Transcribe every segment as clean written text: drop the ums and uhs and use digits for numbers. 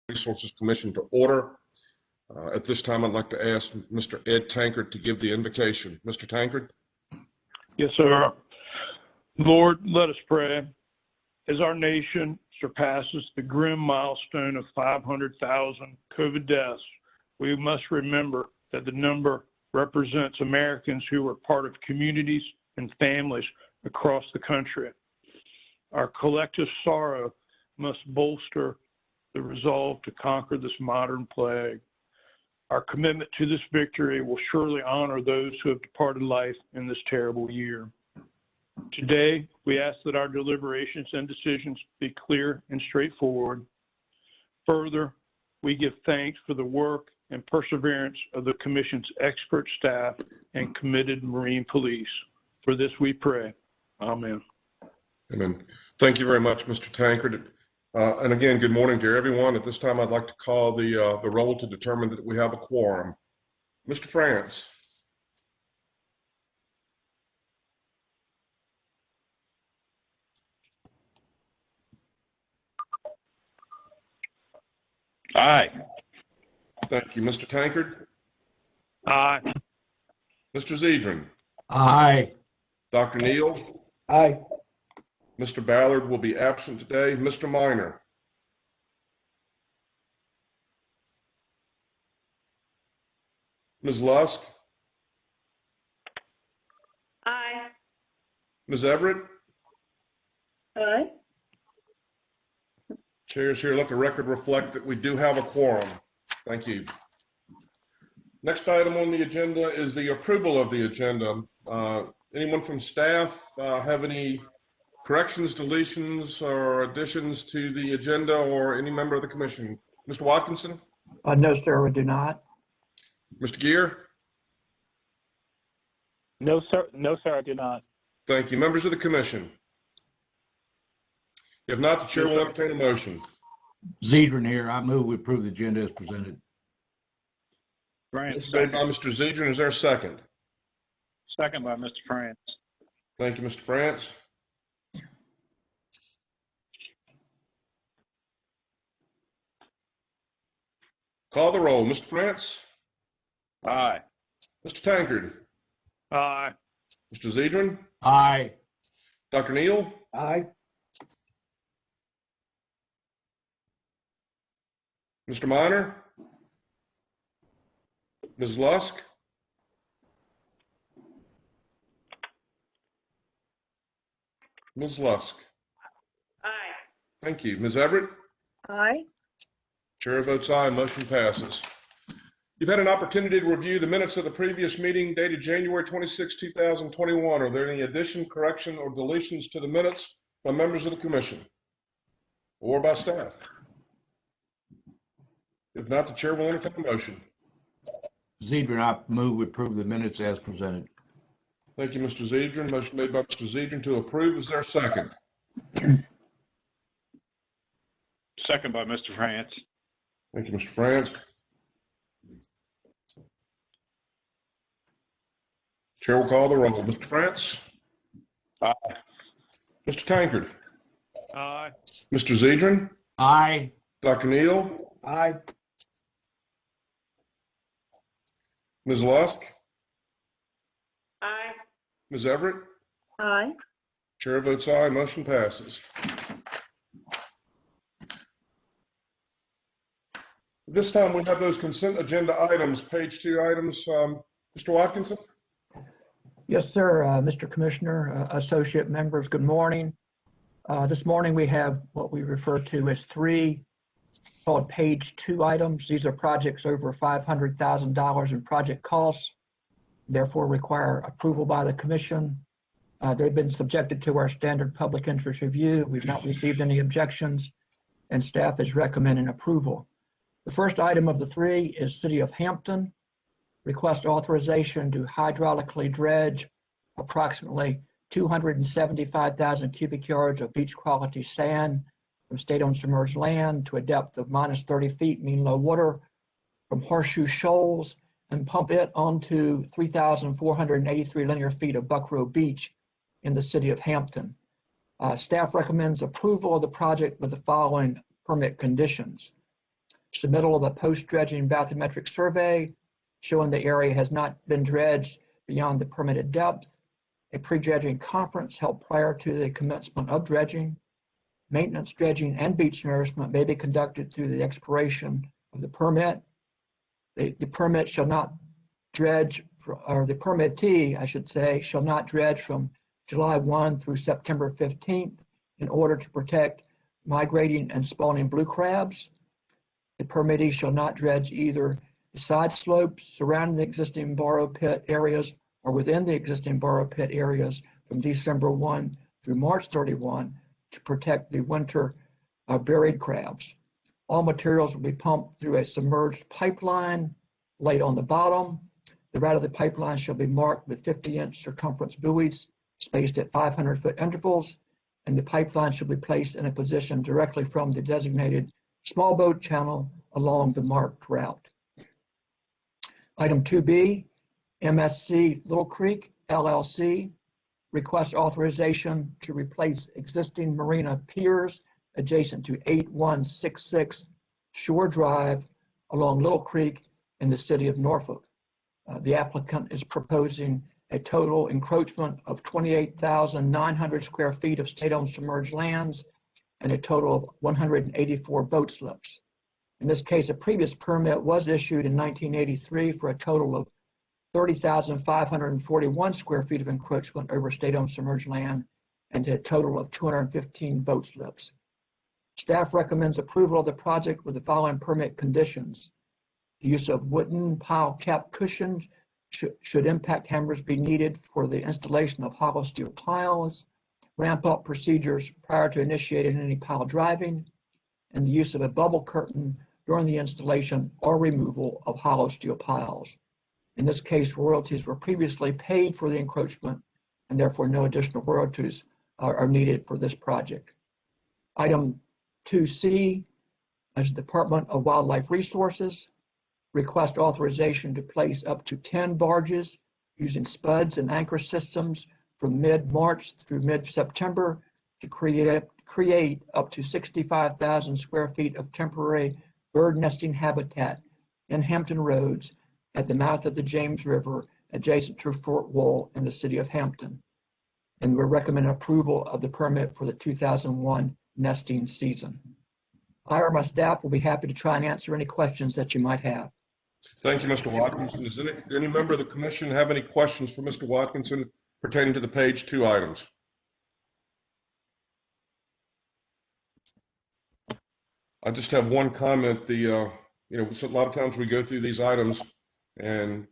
Resources Commission to order. At this time, I'd like to ask Mr. Ed Tankard to give the invocation. Mr. Tankard? Yes, sir. Lord, let us pray. As our nation surpasses the grim milestone of 500,000 COVID deaths, we must remember that the number represents Americans who are part of communities and families across the country. Our collective sorrow must bolster the resolve to conquer this modern plague. Our commitment to this victory will surely honor those who have departed life in this terrible year. Today, we ask that our deliberations and decisions be clear and straightforward. Further, we give thanks for the work and perseverance of the Commission's expert staff and committed Marine police. For this we pray. Amen. Amen. Thank you very much, Mr. Tankard. And again, good morning to everyone. At this time, I'd like to call the roll to determine that we have a quorum. Mr. France. Aye. Thank you. Mr. Tankard? Aye. Mr. Zedrin? Aye. Dr. Neal? Aye. Mr. Ballard will be absent today. Mr. Minor? Ms. Lusk? Aye. Ms. Everett? Aye. Chairs here, let the record reflect that we do have a quorum. Thank you. Next item on the agenda is the approval of the agenda. Anyone from staff have any corrections, deletions, or additions to the agenda, or any member of the commission? Mr. Watkinson? No, sir, we do not. Mr. Gear? No, sir. No, sir, I do not. Thank you. Members of the commission? If not, the chair will entertain a motion. Zedrin here. I move we approve the agenda as presented. Motion made by Mr. Zedrin. Is there a second? Second by Mr. France. Thank you, Mr. France. Call the roll. Mr. France? Aye. Mr. Tankard? Aye. Mr. Zedrin? Aye. Dr. Neal? Aye. Mr. Minor? Ms. Lusk? Ms. Lusk? Aye. Thank you. Ms. Everett? Aye. Chair votes aye. Motion passes. You've had an opportunity to review the minutes of the previous meeting dated January 26, 2021. Are there any addition, correction, or deletions to the minutes by members of the commission or by staff? If not, the chair will entertain a motion. Zedrin, I move we approve the minutes as presented. Thank you, Mr. Zedrin. Motion made by Mr. Zedrin to approve. Is there a second? Second by Mr. France. Thank you, Mr. France. Chair will call the roll. Mr. France? Aye. Mr. Tankard? Aye. Mr. Zedrin? Aye. Dr. Neal? Aye. Ms. Lusk? Aye. Ms. Everett? Aye. Chair votes aye. Motion passes. This time we have those consent agenda items, page 2 items. Mr. Watkinson? Yes, sir. Mr. Commissioner, associate members, good morning. This morning we have what we refer to as 3 called page 2 items. These are projects over $500,000 in project costs, therefore require approval by the commission. They've been subjected to our standard public interest review. We've not received any objections, and staff is recommending approval. The first item of the 3 is City of Hampton. Request authorization to hydraulically dredge approximately 275,000 cubic yards of beach quality sand from state-owned submerged land to a depth of minus 30 feet mean low water from Horseshoe Shoals and pump it onto 3,483 linear feet of Buckrow Beach in the city of Hampton. Staff recommends approval of the project with the following permit conditions. submittal of a post-dredging bathymetric survey showing the area has not been dredged beyond the permitted depth, a pre-dredging conference held prior to the commencement of dredging. Maintenance, dredging, and beach nourishment may be conducted through the expiration of the permit. The permit shall not dredge, or the permittee, I should say, shall not dredge from July 1 through September 15th in order to protect migrating and spawning blue crabs. The permittee shall not dredge either the side slopes surrounding the existing borrow pit areas or within the existing borrow pit areas from December 1 through March 31 to protect the winter buried crabs. All materials will be pumped through a submerged pipeline laid on the bottom. The route of the pipeline shall be marked with 50-inch circumference buoys spaced at 500-foot intervals, and the pipeline shall be placed in a position directly from the designated small boat channel along the marked route. Item 2B, MSC Little Creek LLC requests authorization to replace existing marina piers adjacent to 8166 Shore Drive along Little Creek in the city of Norfolk. The applicant is proposing a total encroachment of 28,900 square feet of state-owned submerged lands and a total of 184 boat slips. In this case, a previous permit was issued in 1983 for a total of 30,541 square feet of encroachment over state-owned submerged land and a total of 215 boat slips. Staff recommends approval of the project with the following permit conditions. The use of wooden pile cap cushions should impact hammers be needed for the installation of hollow steel piles, ramp up procedures prior to initiating any pile driving, and the use of a bubble curtain during the installation or removal of hollow steel piles. In this case, royalties were previously paid for the encroachment, and therefore no additional royalties are needed for this project. Item 2C is the Department of Wildlife Resources. Request authorization to place up to 10 barges using spuds and anchor systems from mid-March through mid-September to create up to 65,000 square feet of temporary bird nesting habitat in Hampton Roads at the mouth of the James River adjacent to Fort Wool in the city of Hampton. And we recommend approval of the permit for the 2001 nesting season. I or my staff will be happy to try and answer any questions that you might have. Thank you, Mr. Watkinson. Does any member of the commission have any questions for Mr. Watkinson pertaining to the page 2 items? I just have one comment. So a lot of times we go through these items and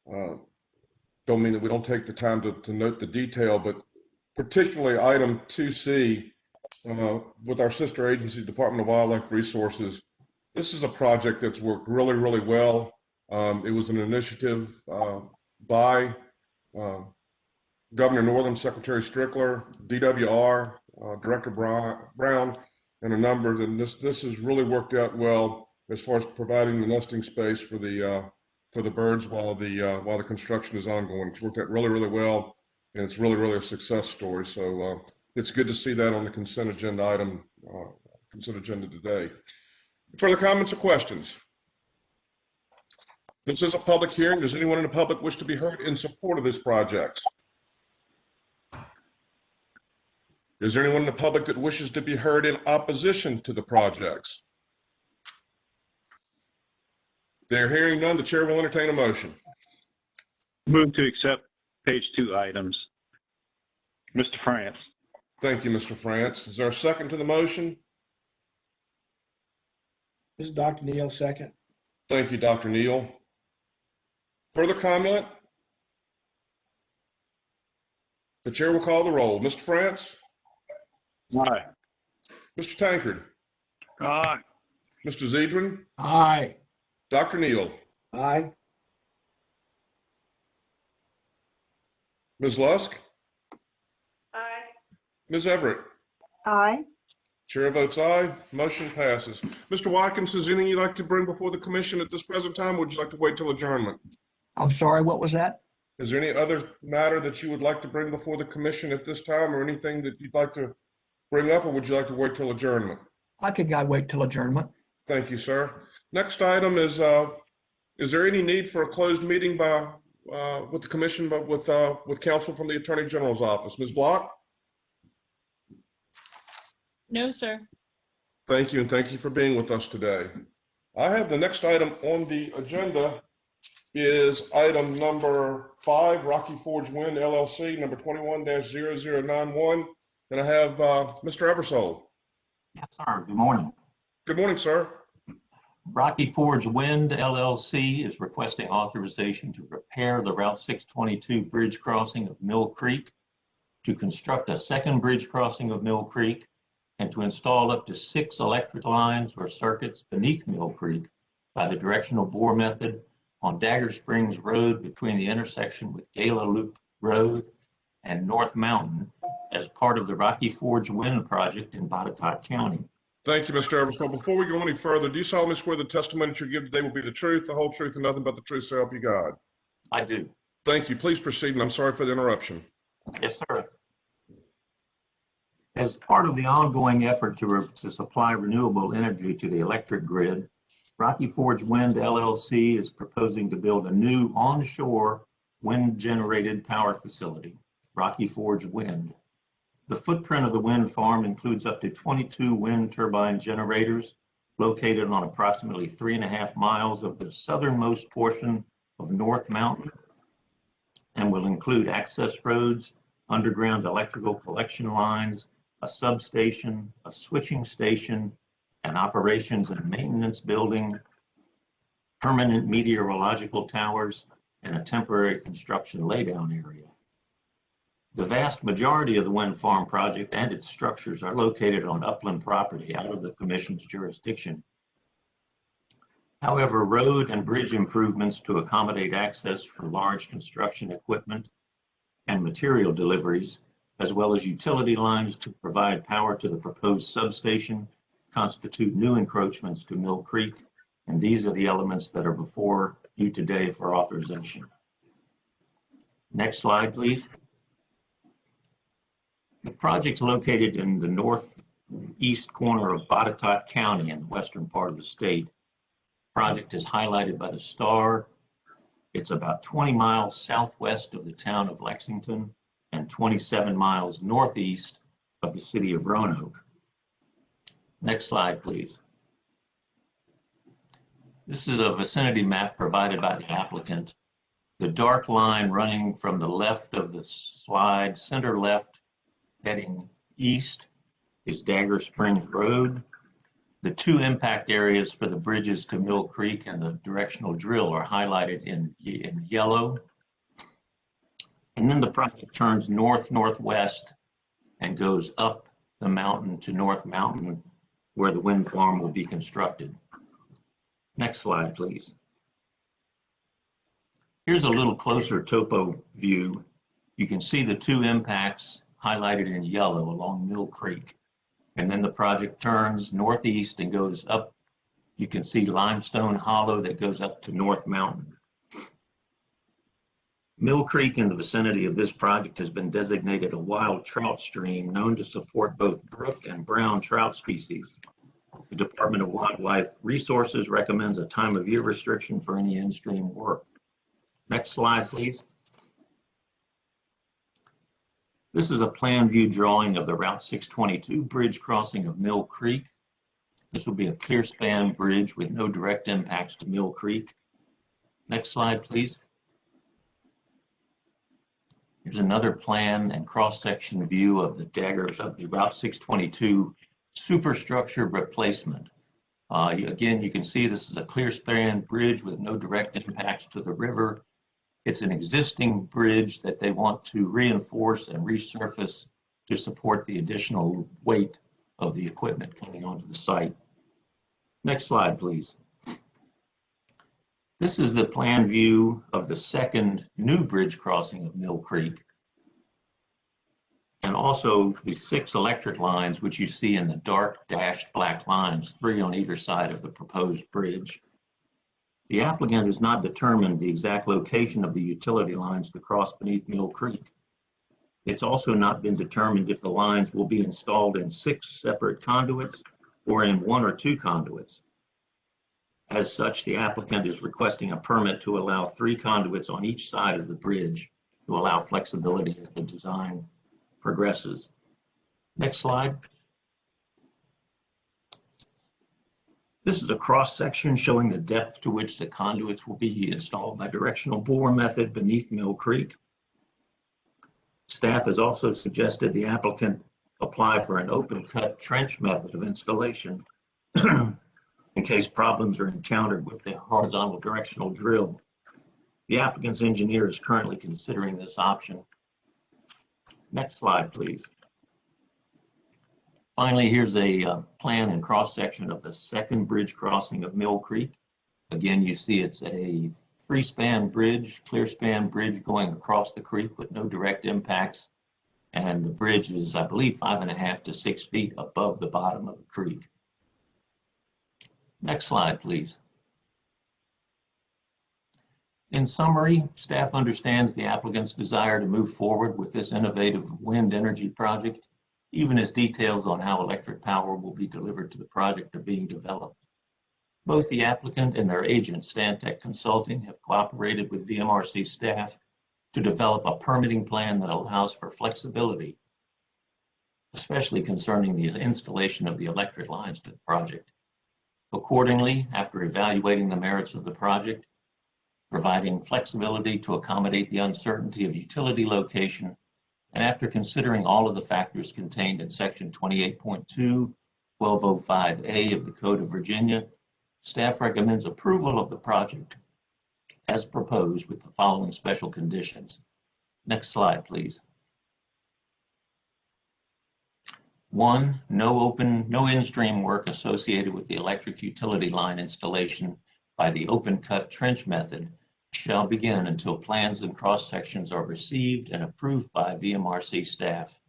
don't mean that we don't take the time to note the detail, but particularly item 2C with our sister agency, Department of Wildlife Resources. This is a project that's worked really, really well. It was an initiative by Governor Northam, Secretary Strickler, DWR, Director Brown, and a number. And this has really worked out well as far as providing the nesting space for the birds while the construction is ongoing. It's worked out really, really well, and it's really, really a success story. So it's good to see that on the consent agenda item, consent agenda today. Further comments or questions? This is a public hearing. Does anyone in the public wish to be heard in support of this project? Is there anyone in the public that wishes to be heard in opposition to the projects? They're hearing none. The chair will entertain a motion. Move to accept page 2 items. Mr. France. Thank you, Mr. France. Is there a second to the motion? This is Dr. Neal, second. Thank you, Dr. Neal. Further comment? The chair will call the roll. Mr. France? Aye. Mr. Tankard? Aye. Mr. Zedrin? Aye. Dr. Neal? Aye. Ms. Lusk? Aye. Ms. Everett? Aye. Chair votes aye. Motion passes. Mr. Watkins, is there anything you'd like to bring before the commission at this present time, or would you like to wait till adjournment? I'm sorry, what was that? Is there any other matter that you would like to bring before the commission at this time, or anything that you'd like to bring up, or would you like to wait till adjournment? I could wait till adjournment. Thank you, sir. Next item is there any need for a closed meeting with the commission, but with counsel from the Attorney General's office? Ms. Block? No, sir. Thank you, and thank you for being with us today. I have the next item on the agenda is item number 5, Rocky Forge Wind LLC, number 21-0091. And I have Mr. Eversole. Yes, sir. Good morning. Good morning, sir. Rocky Forge Wind LLC is requesting authorization to repair the Route 622 bridge crossing of Mill Creek, to construct a second bridge crossing of Mill Creek, and to install up to 6 electric lines or circuits beneath Mill Creek by the directional bore method on Dagger Springs Road between the intersection with Gala Loop Road and North Mountain as part of the Rocky Forge Wind project in Botetourt County. Thank you, Mr. Eversole. Before we go any further, do you solemnly swear the testimony that you give today will be the truth, the whole truth, and nothing but the truth, so help you God? I do. Thank you. Please proceed, and I'm sorry for the interruption. Yes, sir. As part of the ongoing effort to supply renewable energy to the electric grid, Rocky Forge Wind LLC is proposing to build a new onshore wind-generated power facility, Rocky Forge Wind. The footprint of the wind farm includes up to 22 wind turbine generators located on approximately 3.5 miles of the southernmost portion of North Mountain, and will include access roads, underground electrical collection lines, a substation, a switching station, an operations and maintenance building, permanent meteorological towers, and a temporary construction laydown area. The vast majority of the wind farm project and its structures are located on upland property out of the Commission's jurisdiction. However, road and bridge improvements to accommodate access for large construction equipment and material deliveries, as well as utility lines to provide power to the proposed substation, constitute new encroachments to Mill Creek, and these are the elements that are before you today for authorization. Next slide, please. The project's located in the northeast corner of Botetourt County in the western part of the state. Project is highlighted by the star. It's about 20 miles southwest of the town of Lexington and 27 miles northeast of the city of Roanoke. Next slide, please. This is a vicinity map provided by the applicant. The dark line running from the left of the slide, center left, heading east, is Dagger Springs Road. The 2 impact areas for the bridges to Mill Creek and the directional drill are highlighted in yellow. And then the project turns north-northwest and goes up the mountain to North Mountain, where the wind farm will be constructed. Next slide, please. Here's a little closer topo view. You can see the 2 impacts highlighted in yellow along Mill Creek. And then the project turns northeast and goes up. You can see Limestone Hollow that goes up to North Mountain. Mill Creek in the vicinity of this project has been designated a wild trout stream known to support both brook and brown trout species. The Department of Wildlife Resources recommends a time of year restriction for any in-stream work. Next slide, please. This is a plan view drawing of the Route 622 bridge crossing of Mill Creek. This will be a clear span bridge with no direct impacts to Mill Creek. Next slide, please. Here's another plan and cross-section view of the daggers of the Route 622 superstructure replacement. Again, you can see this is a clear span bridge with no direct impacts to the river. It's an existing bridge that they want to reinforce and resurface to support the additional weight of the equipment coming onto the site. Next slide, please. This is the plan view of the second new bridge crossing of Mill Creek, and also the 6 electric lines, which you see in the dark dashed black lines, 3 on either side of the proposed bridge. The applicant has not determined the exact location of the utility lines to cross beneath Mill Creek. It's also not been determined if the lines will be installed in 6 separate conduits or in 1 or 2 conduits. As such, the applicant is requesting a permit to allow 3 conduits on each side of the bridge to allow flexibility as the design progresses. Next slide. This is a cross-section showing the depth to which the conduits will be installed by directional bore method beneath Mill Creek. Staff has also suggested the applicant apply for an open cut trench method of installation in case problems are encountered with the horizontal directional drill. The applicant's engineer is currently considering this option. Next slide, please. Finally, here's a plan and cross-section of the second bridge crossing of Mill Creek. Again, you see it's a free-span bridge, clear-span bridge going across the creek with no direct impacts. And the bridge is, I believe, 5.5 to 6 feet above the bottom of the creek. Next slide, please. In summary, staff understands the applicant's desire to move forward with this innovative wind energy project, even as details on how electric power will be delivered to the project are being developed. Both the applicant and their agent, Stantec Consulting, have cooperated with VMRC staff to develop a permitting plan that allows for flexibility, especially concerning the installation of the electric lines to the project. Accordingly, after evaluating the merits of the project, providing flexibility to accommodate the uncertainty of utility location, and after considering all of the factors contained in Section 28.2, 1205A of the Code of Virginia, staff recommends approval of the project as proposed with the following special conditions. Next slide, please. 1, no in-stream work associated with the electric utility line installation by the open cut trench method shall begin until plans and cross sections are received and approved by VMRC staff.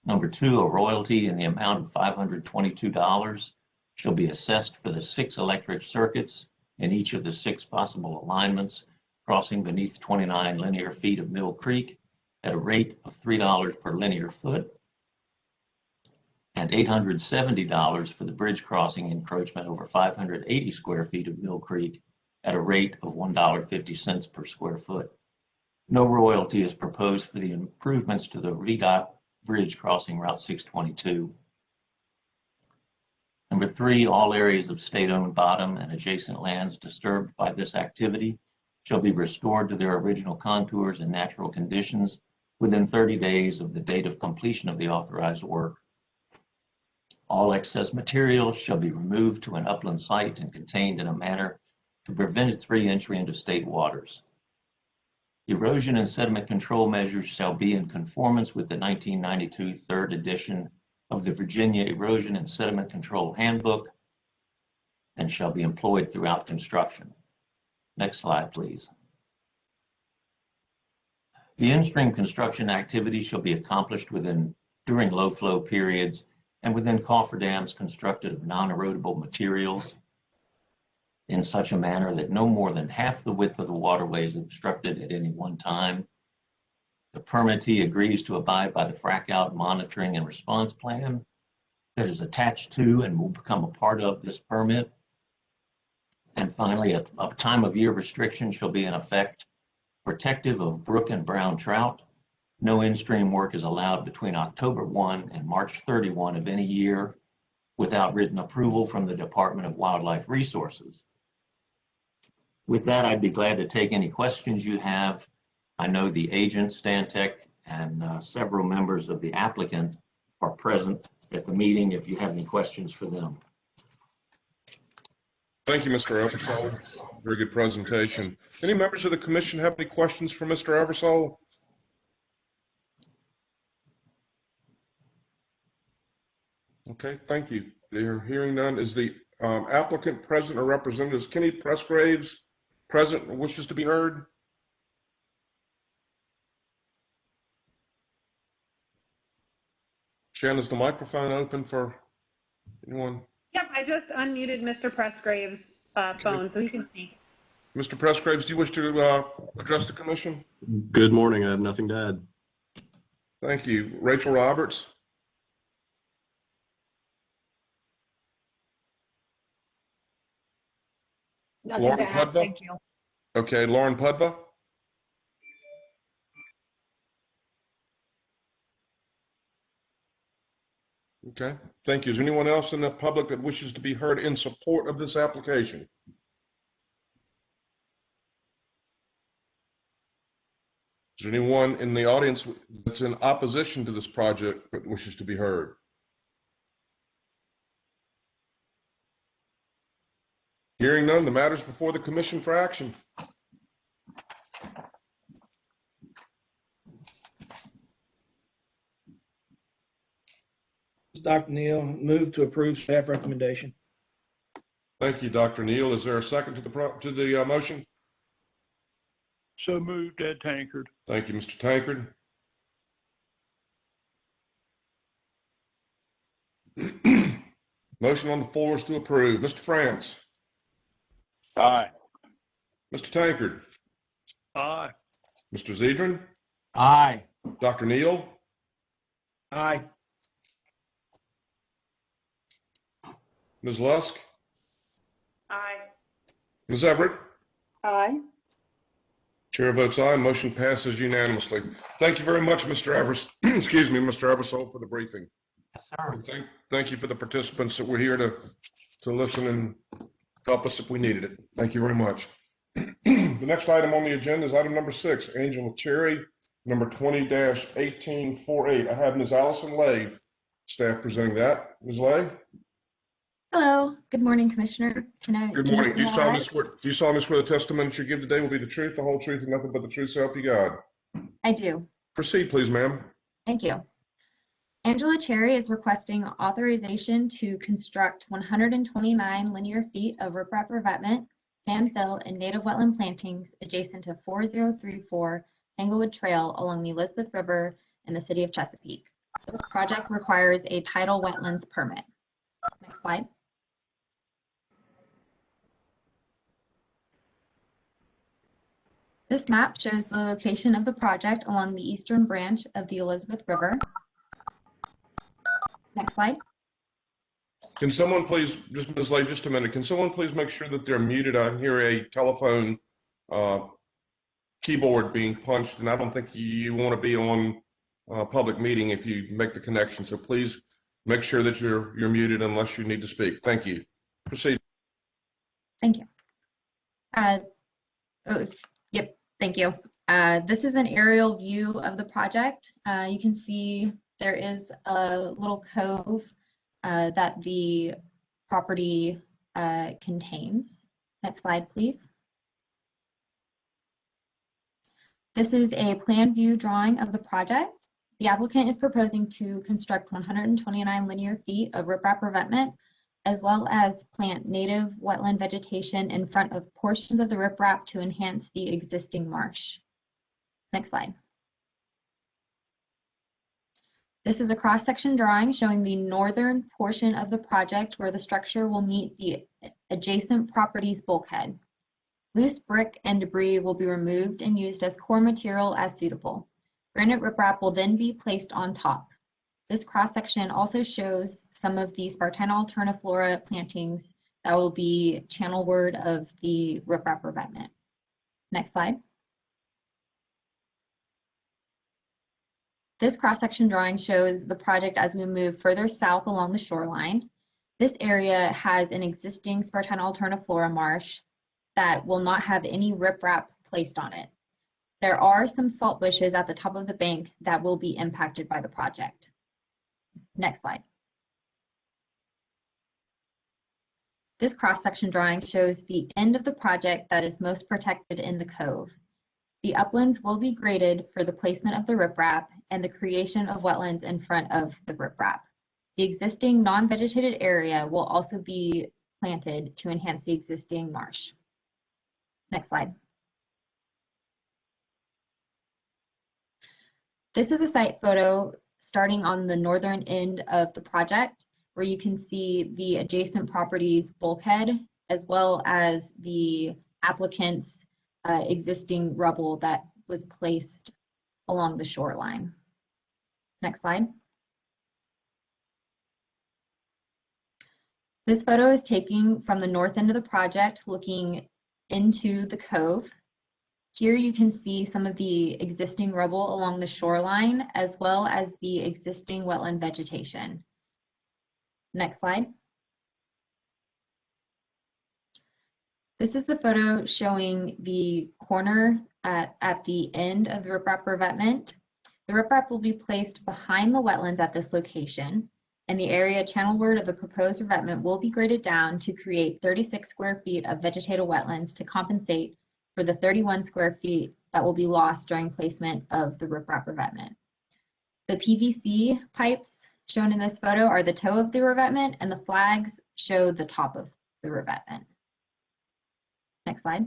Number 2, a royalty in the amount of $522 shall be assessed for the 6 electric circuits in each of the 6 possible alignments crossing beneath 29 linear feet of Mill Creek at a rate of $3 per linear foot, and $870 for the bridge crossing encroachment over 580 square feet of Mill Creek at a rate of $1.50 per square foot. No royalty is proposed for the improvements to the VDOT bridge crossing Route 622. Number 3, all areas of state-owned bottom and adjacent lands disturbed by this activity shall be restored to their original contours and natural conditions within 30 days of the date of completion of the authorized work. All excess materials shall be removed to an upland site and contained in a manner to prevent its re-entry into state waters. Erosion and sediment control measures shall be in conformance with the 1992 third edition of the Virginia Erosion and Sediment Control Handbook and shall be employed throughout construction. Next slide, please. The in-stream construction activity shall be accomplished during low flow periods and within cofferdams constructed of non-erodible materials in such a manner that no more than half the width of the waterway is obstructed at any one time. The permittee agrees to abide by the frack out monitoring and response plan that is attached to and will become a part of this permit. And finally, a time of year restriction shall be in effect protective of brook and brown trout. No in-stream work is allowed between October 1 and March 31 of any year without written approval from the Department of Wildlife Resources. With that, I'd be glad to take any questions you have. I know the agent, Stantec, and several members of the applicant are present at the meeting if you have any questions for them. Thank you, Mr. Eversole. Very good presentation. Any members of the commission have any questions for Mr. Eversole? Okay, thank you. They're hearing none. Is the applicant present or representatives Kenny Pressgraves present or wishes to be heard? Jen, is the microphone open for anyone? Yep, I just unmuted Mr. Pressgrave's phone so he can speak. Mr. Pressgraves, do you wish to address the commission? Good morning. I have nothing to add. Thank you. Rachel Roberts? Nothing Lauren to add, Pudva? thank you. Okay, Lauren Pudva? Okay, thank you. Is there anyone else in the public that wishes to be heard in support of this application? Is there anyone in the audience that's in opposition to this project that wishes to be heard? Hearing none, the matter is before the commission for action. This is Dr. Neal. Move to approve staff recommendation. Thank you, Dr. Neal. Is there a second to the motion? So moved, Ed Tankard. Thank you, Mr. Tankard. Motion on the floor is to approve. Mr. France? Aye. Mr. Tankard? Aye. Mr. Zedrin? Aye. Dr. Neal? Aye. Ms. Lusk? Aye. Ms. Everett? Aye. Chair votes aye. Motion passes unanimously. Thank you very much, Mr. excuse me, Mr. Eversole, for the briefing. Yes, sir. And thank you for the participants that were here to listen and help us if we needed it. Thank you very much. The next item on the agenda is item number 6, Angela Cherry, number 20-1848. I have Ms. Allison Lay, staff presenting that. Ms. Lay? Hello, good morning, Commissioner. Good morning. Do you solemnly swear the testimony that you give today will be the truth, the whole truth, and nothing but the truth, so help you God? I do. Proceed, please, ma'am. Thank you. Angela Cherry is requesting authorization to construct 129 linear feet of riprap revetment, sand fill, and native wetland plantings adjacent to 4034 Tanglewood Trail along the Elizabeth River in the city of Chesapeake. This project requires a tidal wetlands permit. Next slide. This map shows the location of the project along the eastern branch of the Elizabeth River. Next slide. Can someone please, Ms. Lay, just a minute, can someone please make sure that they're muted? I hear a telephone keyboard being punched, and I don't think you want to be on a public meeting if you make the connection. So please make sure that you're muted unless you need to speak. Thank you. Proceed. Thank you. Yep, thank you. This is an aerial view of the project. You can see there is a little cove that the property contains. Next slide, please. This is a plan view drawing of the project. The applicant is proposing to construct 129 linear feet of riprap revetment, as well as plant native wetland vegetation in front of portions of the riprap to enhance the existing marsh. Next slide. This is a cross-section drawing showing the northern portion of the project where the structure will meet the adjacent property's bulkhead. Loose brick and debris will be removed and used as core material as suitable. Granite riprap will then be placed on top. This cross-section also shows some of the Spartina alterniflora plantings that will be channelward of the riprap revetment. Next slide. This cross-section drawing shows the project as we move further south along the shoreline. This area has an existing Spartina alterniflora marsh that will not have any riprap placed on it. There are some salt bushes at the top of the bank that will be impacted by the project. Next slide. This cross-section drawing shows the end of the project that is most protected in the cove. The uplands will be graded for the placement of the riprap and the creation of wetlands in front of the riprap. The existing non-vegetated area will also be planted to enhance the existing marsh. Next slide. This is a site photo starting on the northern end of the project, where you can see the adjacent property's bulkhead, as well as the applicant's existing rubble that was placed along the shoreline. Next slide. This photo is taken from the north end of the project, looking into the cove. Here you can see some of the existing rubble along the shoreline, as well as the existing wetland vegetation. Next slide. This is the photo showing the corner at the end of the riprap revetment. The riprap will be placed behind the wetlands at this location, and the area channelward of the proposed revetment will be graded down to create 36 square feet of vegetative wetlands to compensate for the 31 square feet that will be lost during placement of the riprap revetment. The PVC pipes shown in this photo are the toe of the revetment, and the flags show the top of the revetment. Next slide.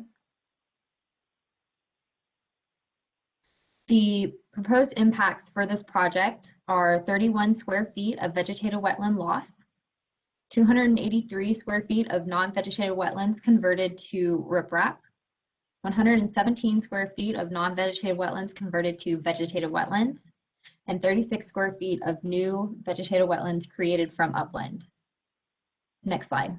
The proposed impacts for this project are 31 square feet of vegetative wetland loss, 283 square feet of non-vegetative wetlands converted to riprap, 117 square feet of non-vegetative wetlands converted to vegetative wetlands, and 36 square feet of new vegetative wetlands created from upland. Next slide.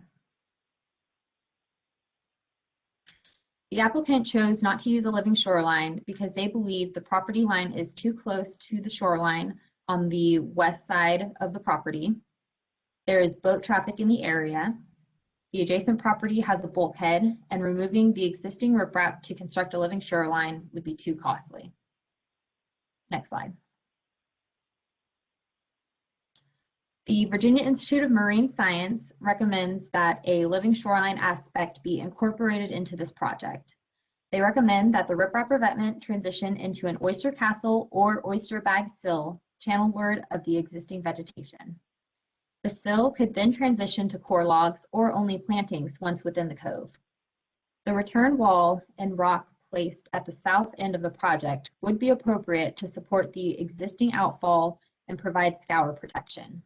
The applicant chose not to use a living shoreline because they believe the property line is too close to the shoreline on the west side of the property. There is boat traffic in the area. The adjacent property has a bulkhead, and removing the existing riprap to construct a living shoreline would be too costly. Next slide. The Virginia Institute of Marine Science recommends that a living shoreline aspect be incorporated into this project. They recommend that the riprap revetment transition into an oyster castle or oyster bag sill channelward of the existing vegetation. The sill could then transition to core logs or only plantings once within the cove. The return wall and rock placed at the south end of the project would be appropriate to support the existing outfall and provide scour protection.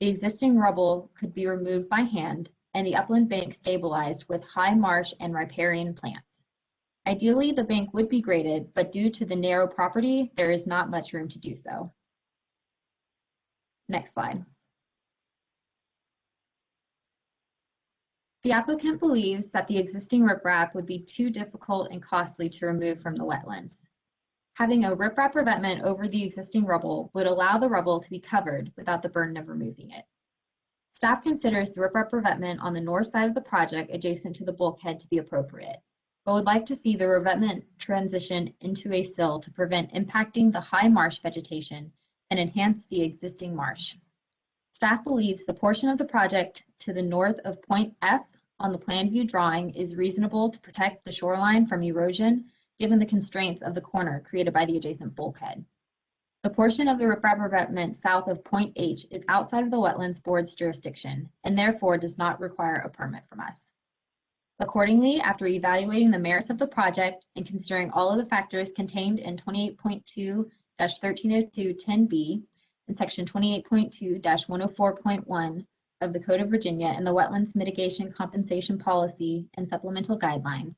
The existing rubble could be removed by hand and the upland bank stabilized with high marsh and riparian plants. Ideally, the bank would be graded, but due to the narrow property, there is not much room to do so. Next slide. The applicant believes that the existing riprap would be too difficult and costly to remove from the wetlands. Having a riprap revetment over the existing rubble would allow the rubble to be covered without the burden of removing it. Staff considers the riprap revetment on the north side of the project adjacent to the bulkhead to be appropriate, but would like to see the revetment transition into a sill to prevent impacting the high marsh vegetation and enhance the existing marsh. Staff believes the portion of the project to the north of Point F on the plan view drawing is reasonable to protect the shoreline from erosion given the constraints of the corner created by the adjacent bulkhead. The portion of the riprap revetment south of Point H is outside of the Wetlands Board's jurisdiction and therefore does not require a permit from us. Accordingly, after evaluating the merits of the project and considering all of the factors contained in 28.2-1302-10B and Section 28.2-104.1 of the Code of Virginia and the Wetlands Mitigation Compensation Policy and Supplemental Guidelines,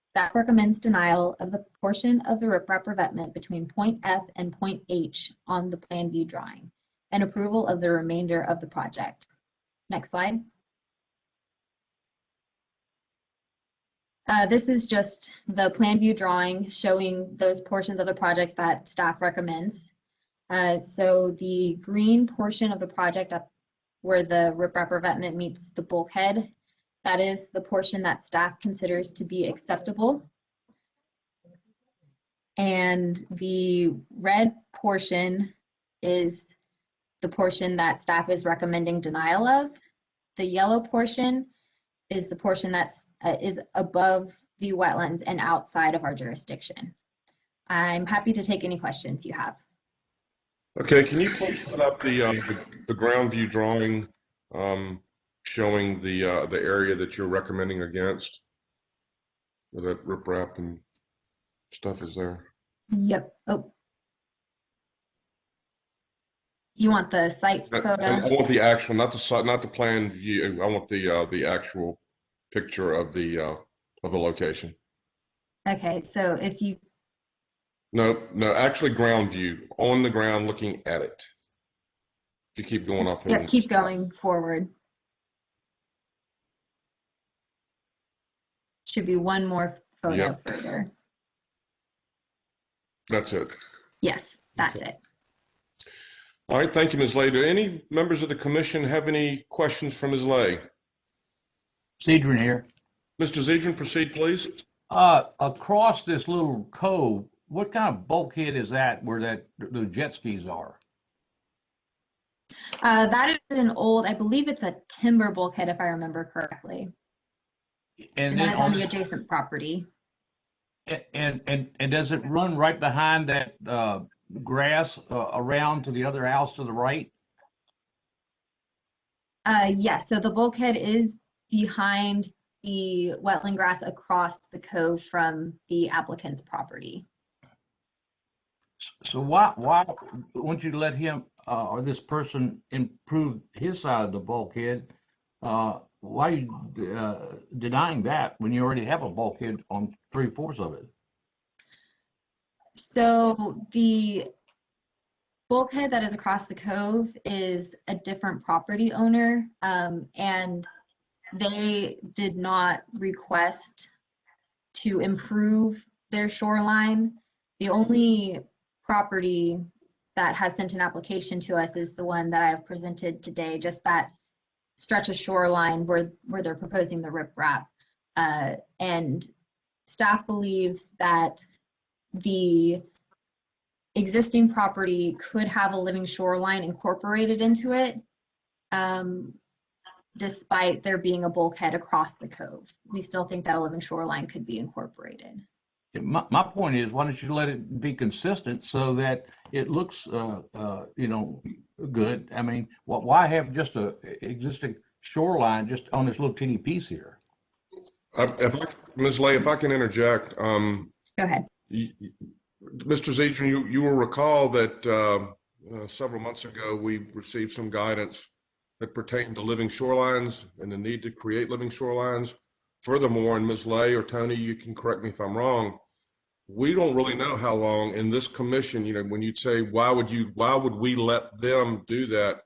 staff recommends denial of the portion of the riprap revetment between Point F and Point H on the plan view drawing and approval of the remainder of the project. Next slide. This is just the plan view drawing showing those portions of the project that staff recommends. So the green portion of the project up where the riprap revetment meets the bulkhead, that is the portion that staff considers to be acceptable. And the red portion is the portion that staff is recommending denial of. The yellow portion is the portion that's is above the wetlands and outside of our jurisdiction. I'm happy to take any questions you have. Okay, can you please put up the ground view drawing showing the area that you're recommending against, where that riprap and stuff is there? Yep. Oh. You want the site photo? I want the actual, not the plan view. I want the actual picture of the location. Okay, so if you No, actually ground view, on the ground looking at it. If you keep going off. Yep, keep going forward. Should be one more photo Yep. further. That's it. Yes, that's it. All right, thank you, Ms. Lay. Do any members of the commission have any questions for Ms. Lay? Cedron here. Mr. Zedrin, proceed, please. Across this little cove, what kind of bulkhead is that where the jet skis are? That is an old, I believe it's a timber bulkhead, if I remember correctly. And then that is on the adjacent property. and does it run right behind that grass around to the other house to the right? Yes, so the bulkhead is behind the wetland grass across the cove from the applicant's property. So why won't you let him or this person improve his side of the bulkhead? Why are you denying that when you already have a bulkhead on 3/4 of it? So the bulkhead that is across the cove is a different property owner, and they did not request to improve their shoreline. The only property that has sent an application to us is the one that I have presented today, just that stretch of shoreline where they're proposing the riprap. And staff believes that the existing property could have a living shoreline incorporated into it, despite there being a bulkhead across the cove. We still think that a living shoreline could be incorporated. My point is, why don't you let it be consistent so that it looks, good? I mean, why have just a existing shoreline just on this little teeny piece here? Ms. Lay, if I can interject. Go ahead. Mr. Zedrin, you will recall that several months ago, we received some guidance that pertained to living shorelines and the need to create living shorelines. Furthermore, and Ms. Lay or Tony, you can correct me if I'm wrong, we don't really know how long in this commission, when you say, why would we let them do that?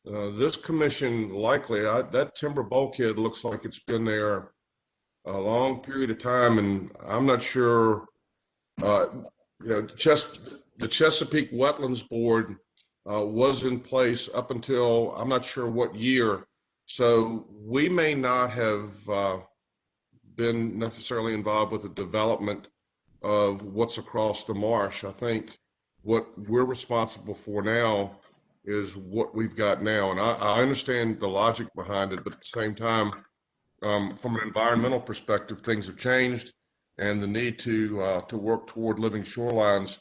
This commission likely, that timber bulkhead looks like it's been there a long period of time, and I'm not sure, the Chesapeake Wetlands Board was in place up until, I'm not sure what year. So we may not have been necessarily involved with the development of what's across the marsh. I think what we're responsible for now is what we've got now. And I understand the logic behind it, but at the same time, from an environmental perspective, things have changed, and the need to work toward living shorelines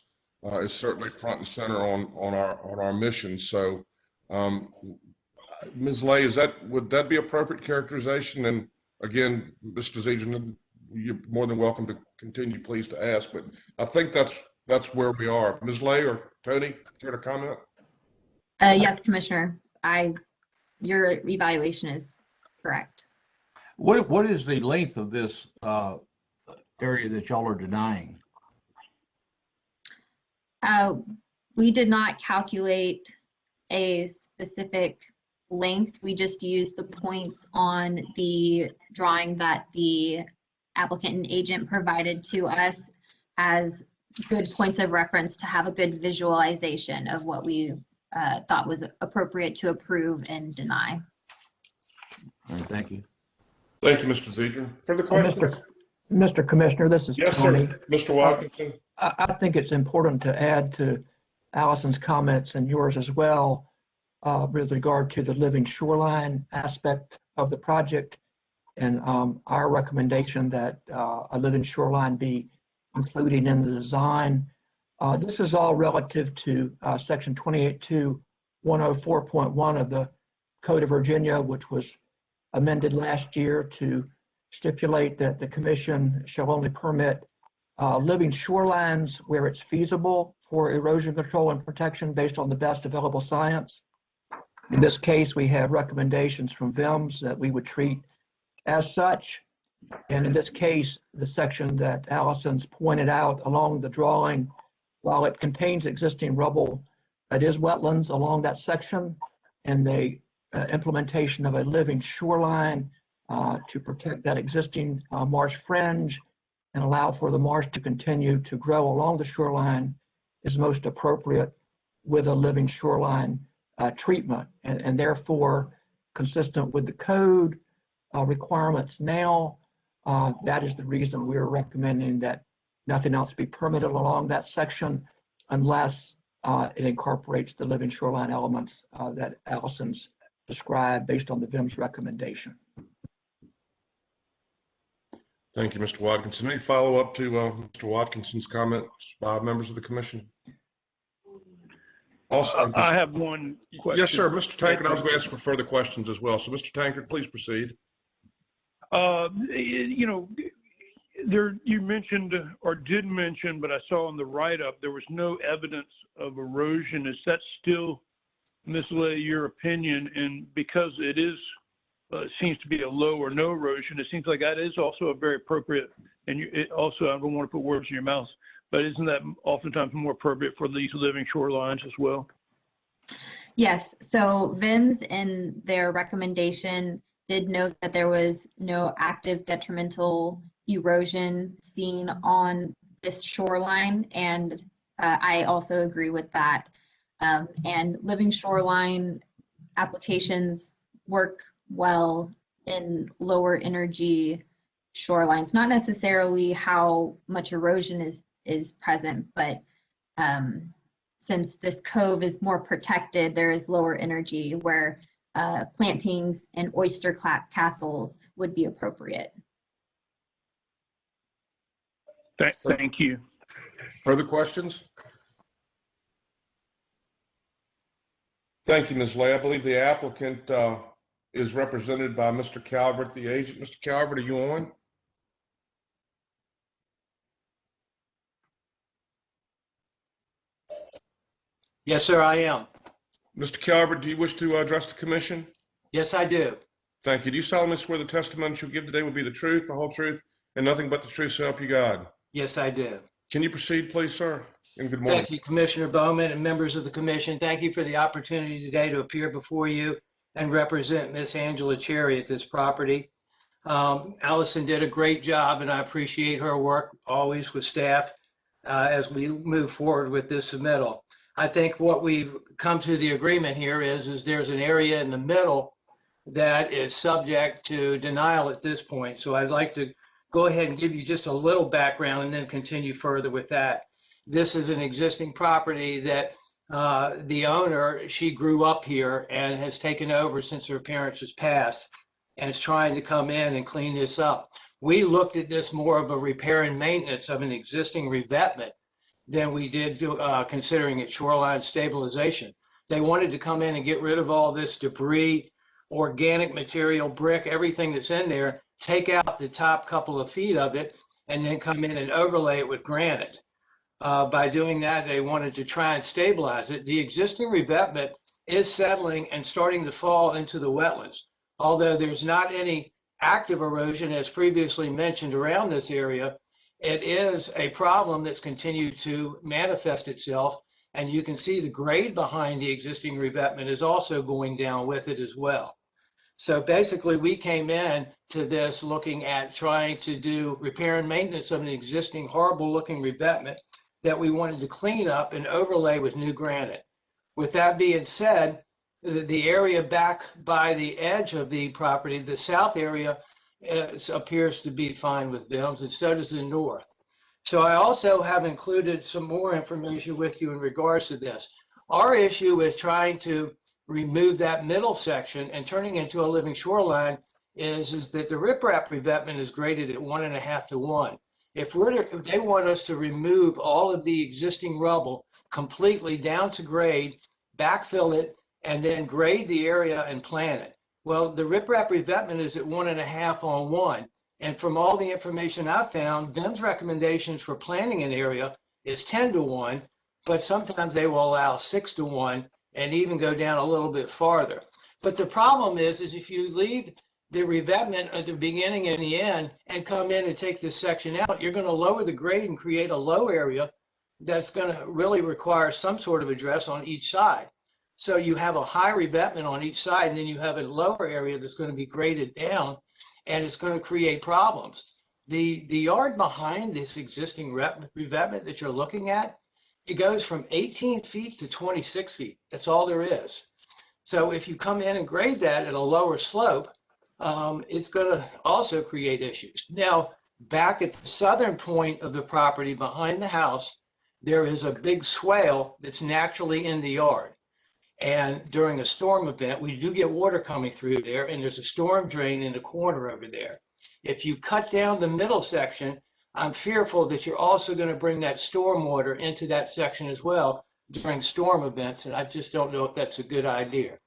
is certainly front and center on our mission. So, Ms. Lay, would that be appropriate characterization? And again, Mr. Zedrin, you're more than welcome to continue, please, to ask. But I think that's where we are. Ms. Lay or Tony, care to comment? Yes, Commissioner. Your evaluation is correct. What is the length of this area that y'all are denying? We did not calculate a specific length. We just used the points on the drawing that the applicant and agent provided to us as good points of reference to have a good visualization of what we thought was appropriate to approve and deny. All right, thank you. Thank you, Mr. Zedrin. Further questions? Mr. Commissioner, this is Yes, Tony. sir. Mr. Watkinson. I think it's important to add to Allison's comments and yours as well with regard to the living shoreline aspect of the project, and our recommendation that a living shoreline be included in the design. This is all relative to section 28.2.104.1 of the Code of Virginia, which was amended last year to stipulate that the commission shall only permit living shorelines where it's feasible for erosion control and protection based on the best available science. In this case, we have recommendations from VMRC that we would treat as such. And in this case, the section that Allison's pointed out along the drawing, while it contains existing rubble, it is wetlands along that section, and the implementation of a living shoreline to protect that existing marsh fringe and allow for the marsh to continue to grow along the shoreline is most appropriate with a living shoreline treatment, and therefore consistent with the code requirements now. That is the reason we are recommending that nothing else be permitted along that section unless it incorporates the living shoreline elements that Allison's described based on the VIM's recommendation. Thank you, Mr. Watkinson. Any follow-up to Mr. Watkinson's comments by members of the commission? Also, I have one question. Yes, sir. Mr. Tankard, I was going to ask for further questions as well. So, Mr. Tankard, please proceed. You know, you mentioned or did mention, but I saw in the write-up there was no evidence of erosion. Is that still, Ms. Lay, your opinion? And because it is seems to be a low or no erosion, it seems like that is also a very appropriate. And it also, I don't want to put words in your mouth, but isn't that oftentimes more appropriate for these living shorelines as well? Yes. So VIMS in their recommendation did note that there was no active detrimental erosion seen on this shoreline, and I also agree with that. And living shoreline applications work well in lower energy shorelines, not necessarily how much erosion is present, but since this cove is more protected, there is lower energy where plantings and oyster castles would be appropriate. Thank you. Further questions? Thank you, Ms. Lay. I believe the applicant is represented by Mr. Calvert, the agent. Mr. Calvert, are you on? Yes, sir, I am. Mr. Calvert, do you wish to address the commission? Yes, I do. Thank you. Do you solemnly swear the testimony you'll give today will be the truth, the whole truth, and nothing but the truth, so help you God? Yes, I do. Can you proceed, please, sir? And good morning. Thank you, Commissioner Bowman and members of the commission. Thank you for the opportunity today to appear before you and represent Miss Angela Cherry at this property. Allison did a great job, and I appreciate her work always with staff as we move forward with this submittal. I think what we've come to the agreement here is there's an area in the middle that is subject to denial at this point. So I'd like to go ahead and give you just a little background and then continue further with that. This is an existing property that the owner, she grew up here and has taken over since her parents has passed and is trying to come in and clean this up. We looked at this more of a repair and maintenance of an existing revetment than we did considering it shoreline stabilization. They wanted to come in and get rid of all this debris, organic material, brick, everything that's in there, take out the top couple of feet of it, and then come in and overlay it with granite. By doing that, they wanted to try and stabilize it. The existing revetment is settling and starting to fall into the wetlands. Although there's not any active erosion, as previously mentioned, around this area, it is a problem that's continued to manifest itself. And you can see the grade behind the existing revetment is also going down with it as well. So basically, we came in to this looking at trying to do repair and maintenance of an existing horrible looking revetment that we wanted to clean up and overlay with new granite. With that being said, the area back by the edge of the property, the south area, appears to be fine with VIMS, and so does the north. So I also have included some more information with you in regards to this. Our issue is trying to remove that middle section and turning it into a living shoreline is that the riprap revetment is graded at 1.5 to 1. If they want us to remove all of the existing rubble completely down to grade, backfill it, and then grade the area and plant it. Well, the riprap revetment is at 1.5 on 1. And from all the information I've found, VIM's recommendations for planting an area is 10 to 1, but sometimes they will allow 6 to 1 and even go down a little bit farther. But the problem is if you leave the revetment at the beginning and the end and come in and take this section out, you're going to lower the grade and create a low area that's going to really require some sort of address on each side. So you have a high revetment on each side, and then you have a lower area that's going to be graded down. and it's going to create problems. The yard behind this existing revetment that you're looking at, it goes from 18 feet to 26 feet. That's all there is. So if you come in and grade that at a lower slope, it's going to also create issues. Now, back at the southern point of the property behind the house, there is a big swale that's naturally in the yard. And during a storm event, we do get water coming through there, and there's a storm drain in the corner over there. If you cut down the middle section, I'm fearful that you're also going to bring that storm water into that section as well during storm events, and I just don't know if that's a good idea.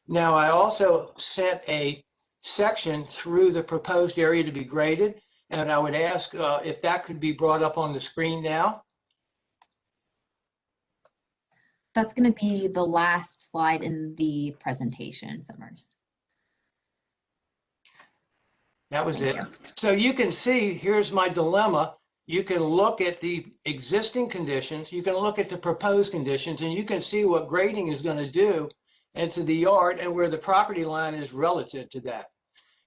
Now, I also sent a section through the proposed area to be graded, and I would ask if that could be brought up on the screen now. That's going to be the last slide in the presentation, Summers. That was it. So you can see, here's my dilemma. You can look at the existing conditions, you can look at the proposed conditions, and you can see what grading is going to do into the yard and where the property line is relative to that.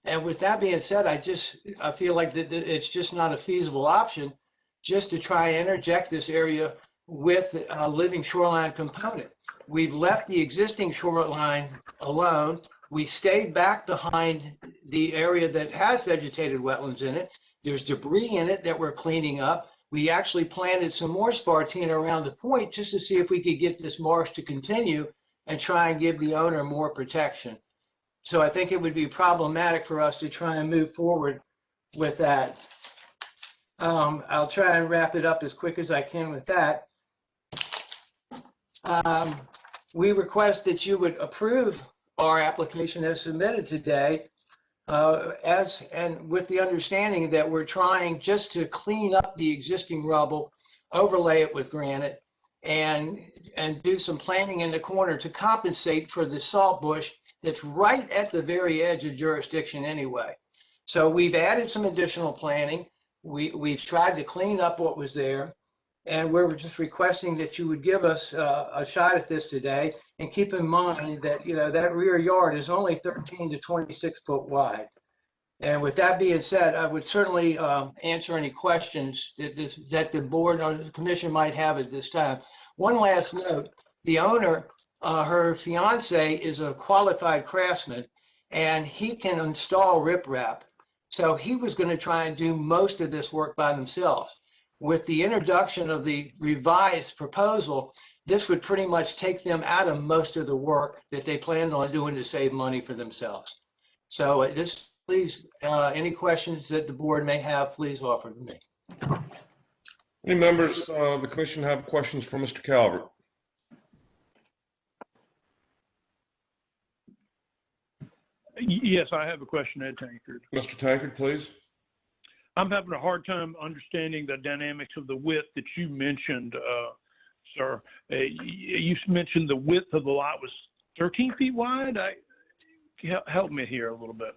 And with that being said, I feel like that it's just not a feasible option just to try and interject this area with a living shoreline component. We've left the existing shoreline alone. We stayed back behind the area that has vegetated wetlands in it. There's debris in it that we're cleaning up. We actually planted some more spartina around the point just to see if we could get this marsh to continue and try and give the owner more protection. So I think it would be problematic for us to try and move forward with that. I'll try and wrap it up as quick as I can with that. We request that you would approve our application as submitted today, and with the understanding that we're trying just to clean up the existing rubble, overlay it with granite, and do some planting in the corner to compensate for the salt bush that's right at the very edge of jurisdiction anyway. So we've added some additional planting. We've tried to clean up what was there, and we're just requesting that you would give us a shot at this today, and keep in mind that, you know, that rear yard is only 13 to 26 foot wide. And with that being said, I would certainly answer any questions that the board or the commission might have at this time. One last note, the owner, her fiance is a qualified craftsman, and he can install riprap. So he was going to try and do most of this work by themselves. With the introduction of the revised proposal, this would pretty much take them out of most of the work that they planned on doing to save money for themselves. So please, any questions that the board may have, please offer to me. Any members of the commission have questions for Mr. Calvert? Yes, I have a question, Ed Tankard. Mr. Tankard, please. I'm having a hard time understanding the dynamics of the width that you mentioned, sir. You mentioned the width of the lot was 13 feet wide. Help me here a little bit.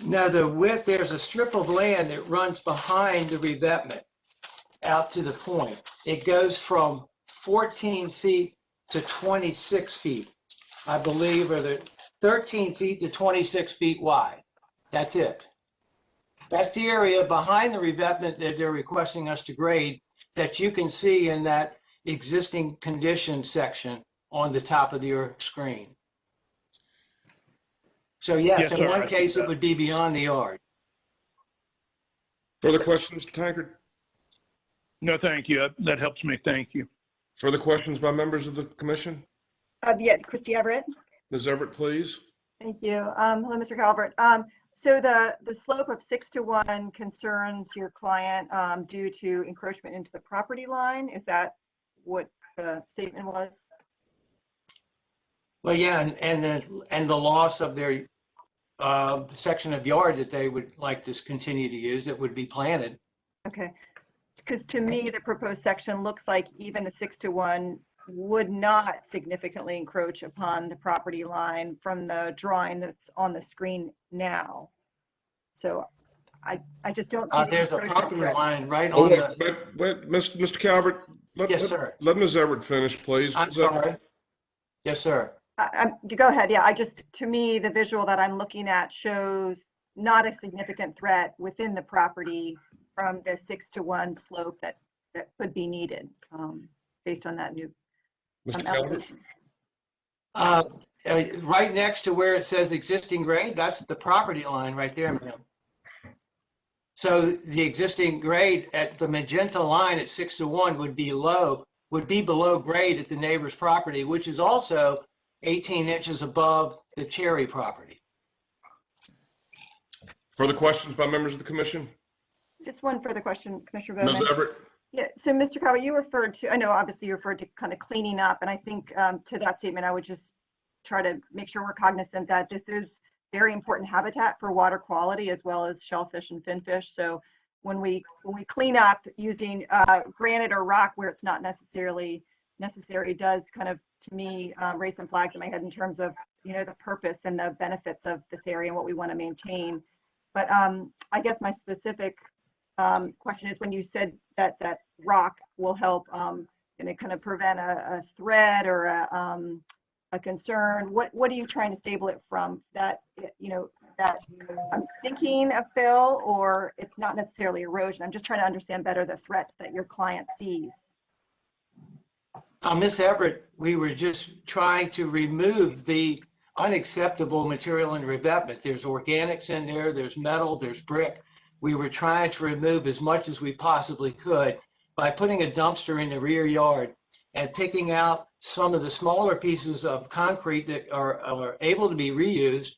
Now the width, there's a strip of land that runs behind the revetment out to the point. It goes from 14 feet to 26 feet, I believe, or the 13 feet to 26 feet wide. That's it. That's the area behind the revetment that they're requesting us to grade that you can see in that existing condition section on the top of your screen. So yes, in one case, it would be beyond the yard. Further questions, Mr. Tankard? No, thank you. That helps me. Thank you. Further questions by members of the commission? Yeah, Christy Everett. Ms. Everett, please. Thank you. Hello, Mr. Calvert. So the slope of 6 to 1 concerns your client due to encroachment into the property line. Is that what the statement was? Well, yeah, and the loss of their section of yard that they would like to continue to use that would be planted. Okay, because to me, the proposed section looks like even the 6 to 1 would not significantly encroach upon the property line from the drawing that's on the screen now. So I just don't see there's a property line right on the... Wait, Mr. Calvert, yes, sir. Let Ms. Everett finish, please. I'm sorry. Yes, sir. Go ahead. Yeah, to me, the visual that I'm looking at shows not a significant threat within the property from the 6-to-1 slope that could be needed based on that new Mr. Calvert? elevation. Right next to where it says existing grade, that's the property line right there, ma'am. So the existing grade at the magenta line at 6-to-1 would be below grade at the neighbor's property, which is also 18 inches above the Cherry property. Further questions by members of the commission? Just one further question, Commissioner Bowman. Ms. Everett? Yeah, so Mr. Calvert, you referred to, I know obviously you referred to kind of cleaning up, and I think to that statement, I would just try to make sure we're cognizant that this is very important habitat for water quality as well as shellfish and finfish. So when we clean up using granite or rock where it's not necessarily necessary, does kind of, to me, raise some flags in my head in terms of, you know, the purpose and the benefits of this area and what we want to maintain. But I guess my specific question is, when you said that rock will help and it kind of prevent a threat or a concern, what are you trying to stable it from? That, you know, that sinking of fill, or it's not necessarily erosion? I'm just trying to understand better the threats that your client sees. Ms. Everett, we were just trying to remove the unacceptable material in revetment. There's organics in there, there's metal, there's brick. We were trying to remove as much as we possibly could by putting a dumpster in the rear yard and picking out some of the smaller pieces of concrete that are able to be reused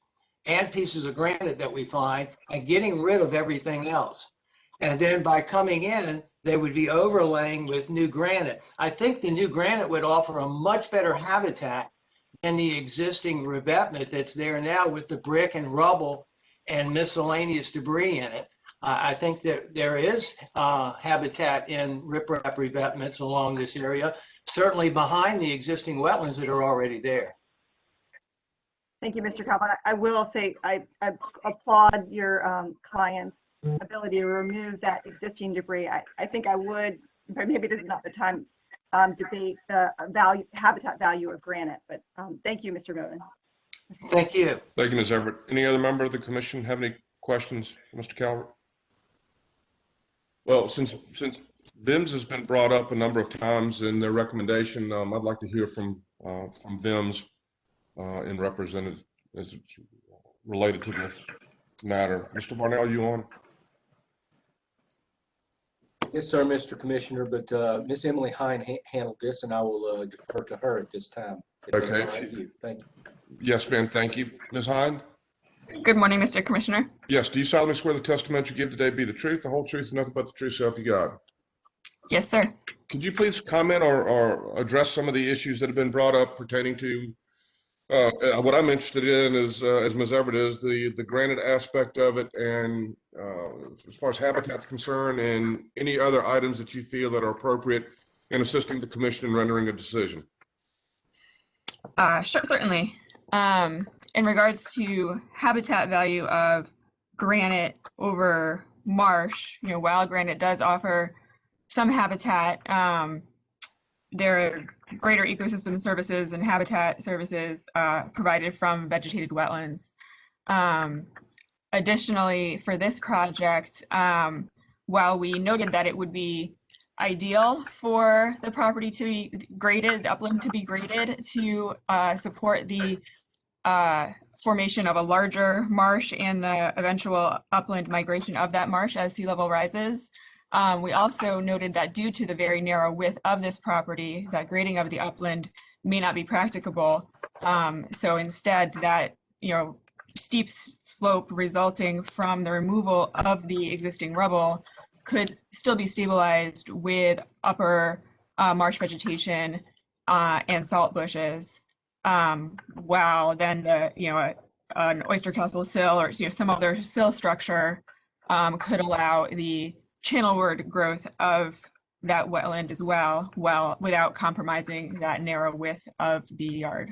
and pieces of granite that we find, and getting rid of everything else. And then by coming in, they would be overlaying with new granite. I think the new granite would offer a much better habitat than the existing revetment that's there now with the brick and rubble and miscellaneous debris in it. I think that there is habitat in riprap revetments along this area, certainly behind the existing wetlands that are already there. Thank you, Mr. Calvert. I will say I applaud your client's ability to remove that existing debris. I think I would, but maybe this is not the time, debate the habitat value of granite. But thank you, Mr. Bowman. Thank you. Thank you, Ms. Everett. Any other member of the commission have any questions, Mr. Calvert? Well, since VIMS has been brought up a number of times in their recommendation, I'd like to hear from VIMS and represented as it's related to this matter. Mr. Barnell, you on? Yes, sir, Mr. Commissioner, but Miss Emily Hine handled this, and I will defer to her at this time. Okay. Thank you. Yes, ma'am. Thank you. Ms. Hine? Good morning, Mr. Commissioner. Yes. Do you solemnly swear the testimony you give today be the truth, the whole truth, and nothing but the truth, so help you God? Yes, sir. Could you please comment or address some of the issues that have been brought up pertaining to what I'm interested in is, as Ms. Everett is, the granite aspect of it, and as far as habitat's concerned, and any other items that you feel that are appropriate in assisting the commission in rendering a decision? Sure, certainly. In regards to habitat value of granite over marsh, you know, while granite does offer some habitat, there are greater ecosystem services and habitat services provided from vegetated wetlands. Additionally, for this project, while we noted that it would be ideal for the property to be graded, upland to be graded to support the formation of a larger marsh and the eventual upland migration of that marsh as sea level rises. We also noted that due to the very narrow width of this property, that grading of the upland may not be practicable. So instead, that, you know, steep slope resulting from the removal of the existing rubble could still be stabilized with upper marsh vegetation and salt bushes, while then the, you know, an oyster castle sill or, you know, some other sill structure could allow the channelward growth of that wetland as well, without compromising that narrow width of the yard.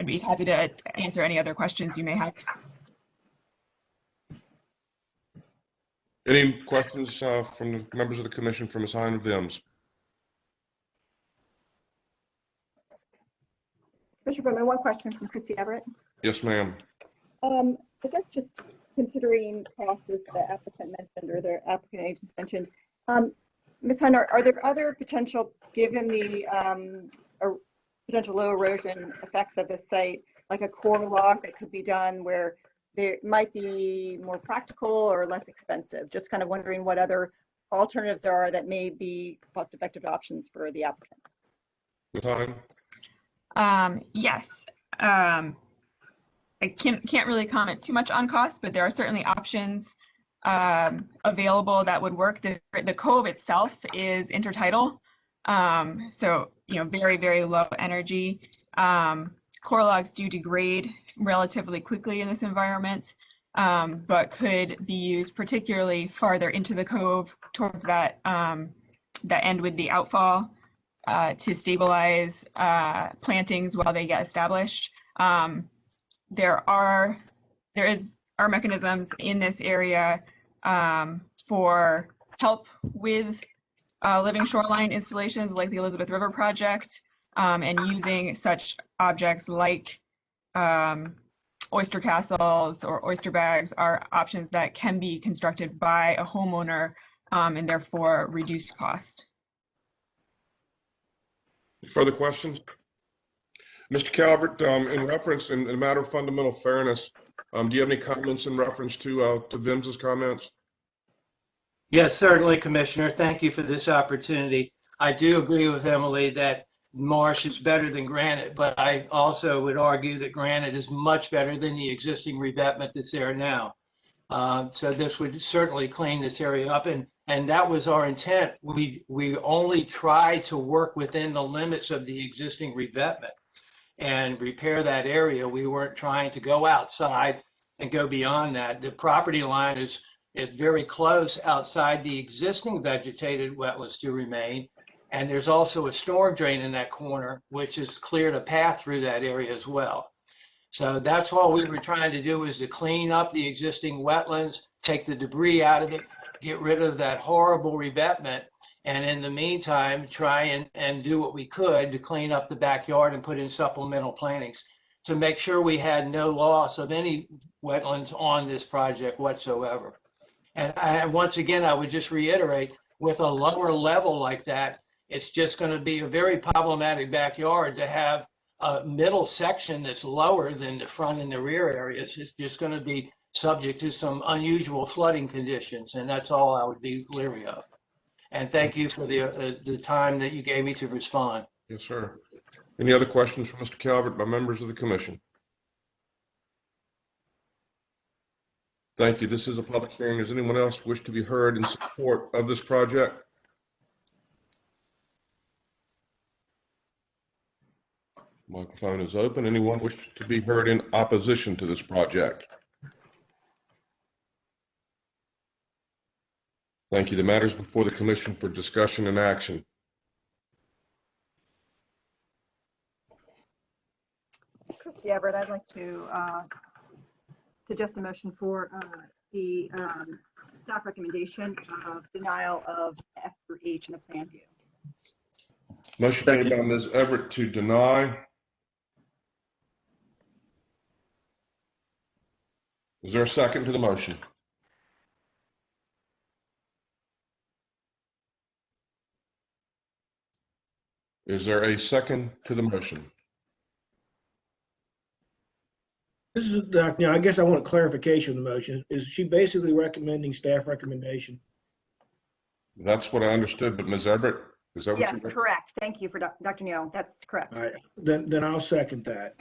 I'd be happy to answer any other questions you may have. Any questions from the members of the commission for Ms. Hine of VIMS? Mr. Bowman, one question from Chrissy Everett. Yes, ma'am. I guess just considering costs as the applicant mentioned or the applicant agents mentioned, Ms. Hunt, are there other potential, given the potential low erosion effects of this site, like a core log that could be done where there might be more practical or less expensive? Just kind of wondering what other alternatives there are that may be cost-effective options for the applicant. Ms. Hunt? Yes. I can't really comment too much on cost, but there are certainly options available that would work. The cove itself is intertidal, so very, very low energy. Core logs do degrade relatively quickly in this environment, but could be used particularly farther into the cove towards that end with the outfall to stabilize plantings while they get established. There are mechanisms in this area for help with living shoreline installations like the Elizabeth River Project, and using such objects like oyster castles or oyster bags are options that can be constructed by a homeowner and therefore reduce cost. Further questions? Mr. Calvert, in a matter of fundamental fairness, do you have any comments in reference to Vims's comments? Yes, certainly, Commissioner. Thank you for this opportunity. I do agree with Emily that marsh is better than granite, but I also would argue that granite is much better than the existing revetment that's there now. So this would certainly clean this area up, and that was our intent. We only tried to work within the limits of the existing revetment and repair that area. We weren't trying to go outside and go beyond that. The property line is very close outside the existing vegetated wetlands to remain. And there's also a storm drain in that corner, which has cleared a path through that area as well. So that's all we were trying to do, is to clean up the existing wetlands, take the debris out of it, get rid of that horrible revetment, and in the meantime, try and do what we could to clean up the backyard and put in supplemental plantings to make sure we had no loss of any wetlands on this project whatsoever. And once again, I would just reiterate, with a lower level like that, it's just going to be a very problematic backyard to have a middle section that's lower than the front and the rear areas. It's just going to be subject to some unusual flooding conditions, and that's all I would be leery of. And thank you for the time that you gave me to respond. Yes, sir. Any other questions for Mr. Calvert by members of the commission? Thank you. This is a public hearing. Does anyone else wish to be heard in support of this project? Microphone is open. Anyone wish to be heard in opposition to this project? Thank you. The matter is before the commission for discussion and action. Christy Everett, I'd like to suggest a motion for the staff recommendation of denial of F through H in the plan view. Motion made by Ms. Everett to deny. Is there a second to the motion? Is there a second to the motion? This is, I guess I want clarification of the motion. Is she basically recommending staff recommendation? That's what I understood, but Ms. Everett, is that what Yes, you said? correct. Thank you for Dr. Neal. That's correct. All right, then I'll second that.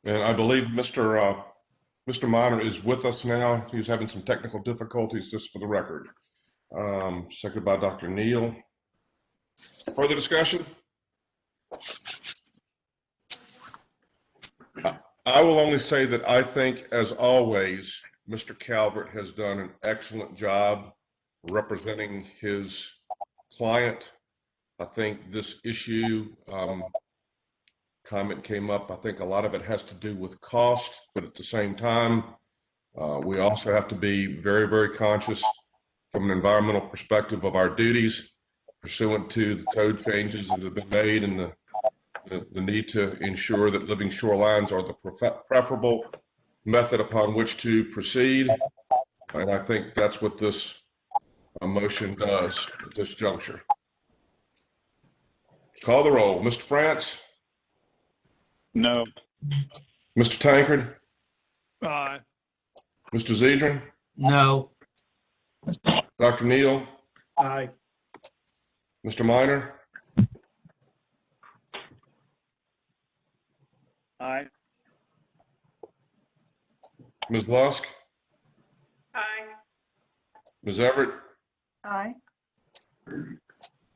And I believe Mr. Minor is with us now. He's having some technical difficulties, just for the record. Seconded by Dr. Neal. Further discussion? I will only say that I think, as always, Mr. Calvert has done an excellent job representing his client. I think this issue, comment came up, I think a lot of it has to do with cost, but at the same time, we also have to be very, very conscious from an environmental perspective of our duties pursuant to the code changes that have been made and the the need to ensure that living shorelines are the preferable method upon which to proceed. And I think that's what this motion does at this juncture. Call the roll. Mr. France? No. Mr. Tankard? Aye. Mr. Zedrin? No. Dr. Neal? Aye. Mr. Minor? Aye. Ms. Lusk? Aye. Ms. Everett? Aye.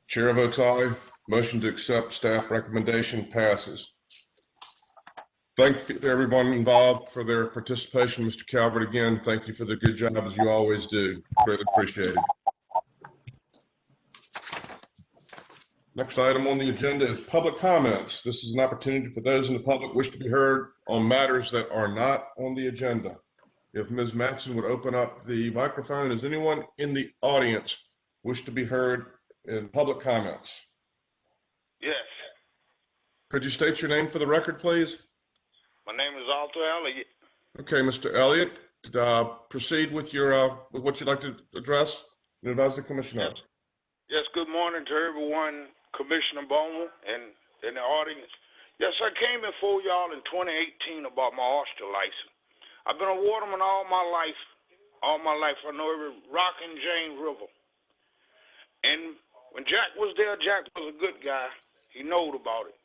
Chair votes aye. Motion to accept staff recommendation passes. Thank you to everyone involved for their participation. Mr. Calvert, again, thank you for the good job as you always do. Greatly appreciated. Next item on the agenda is public comments. This is an opportunity for those in the public wish to be heard on matters that are not on the agenda. If Ms. Matson would open up the microphone, does anyone in the audience wish to be heard in public comments? Yes. Could you state your name for the record, please? My name is Alto Elliott. Okay, Mr. Elliott, proceed with your with what you'd like to address and advise the commissioner. Yes, good morning to everyone, Commissioner Bowman and the audience. Yes, I came before y'all in 2018 about my oyster license. I've been a waterman all my life. All my life, I know every rock in James River. And when Jack was there, Jack was a good guy. He knowed about it.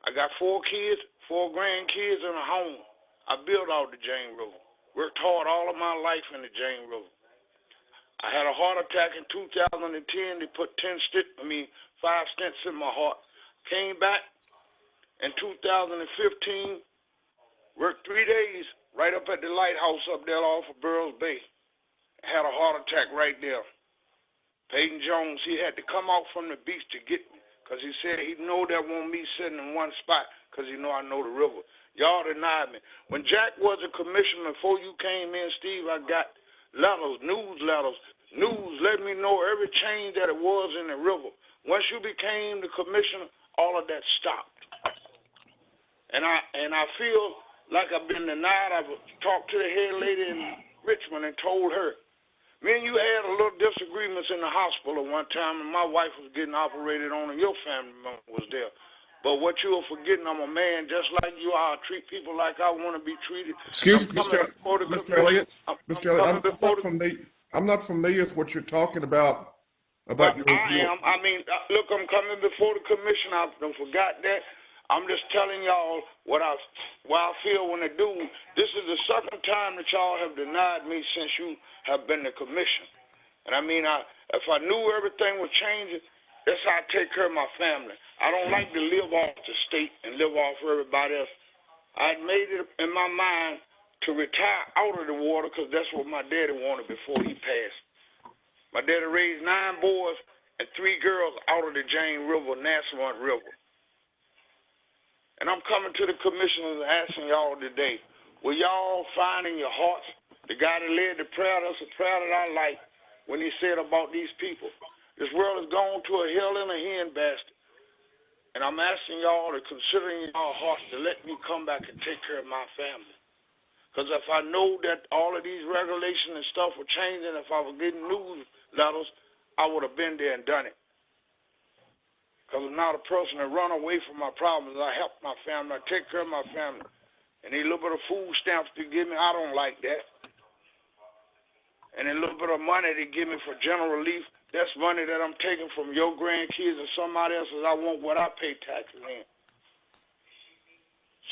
I got 4 kids, 4 grandkids, and a home. I built out the James River. Worked hard all of my life in the James River. I had a heart attack in 2010. They put 5 stents in my heart. Came back in 2015. Worked 3 days right up at the lighthouse up there off of Burroughs Bay. Had a heart attack right there. Peyton Jones, he had to come out from the beach to get me because he said he know that won't me sitting in one spot because he know I know the river. Y'all denied me. When Jack was a commissioner, before you came in, Steve, I got letters, news let me know every change that it was in the river. Once you became the commissioner, all of that stopped. And I feel like I've been denied. I've talked to the head lady in Richmond and told her. Me and you had a little disagreements in the hospital one time, and my wife was getting operated on, and your family member was there. But what you are forgetting, I'm a man just like you are. I treat people like I want to be treated. Excuse me, Mr. Elliott. Mr. Elliott, I'm not familiar with what you're talking about your. I mean, look, I'm coming before the commission. I don't forgot that. I'm just telling y'all what I feel when I do. This is the second time that y'all have denied me since you have been the commission. And I mean, if I knew everything was changing, that's how I take care of my family. I don't like to live off the state and live off everybody else. I made it in my mind to retire out of the water because that's what my daddy wanted before he passed. My daddy raised 9 boys and 3 girls out of the James River, Nassau River. And I'm coming to the commissioners and asking y'all today, will y'all find in your hearts the guy that led the prayer, that's a prayer that I like, when he said about these people, this world has gone to a hell in a hen basket. And I'm asking y'all to consider in your hearts to let me come back and take care of my family. Because if I know that all of these regulations and stuff were changing, if I was getting news letters, I would have been there and done it. Because I'm not a person that run away from my problems. I help my family. I take care of my family. And these little bit of food stamps they give me, I don't like that. And a little bit of money they give me for general relief, that's money that I'm taking from your grandkids and somebody else's. I want what I pay taxes in.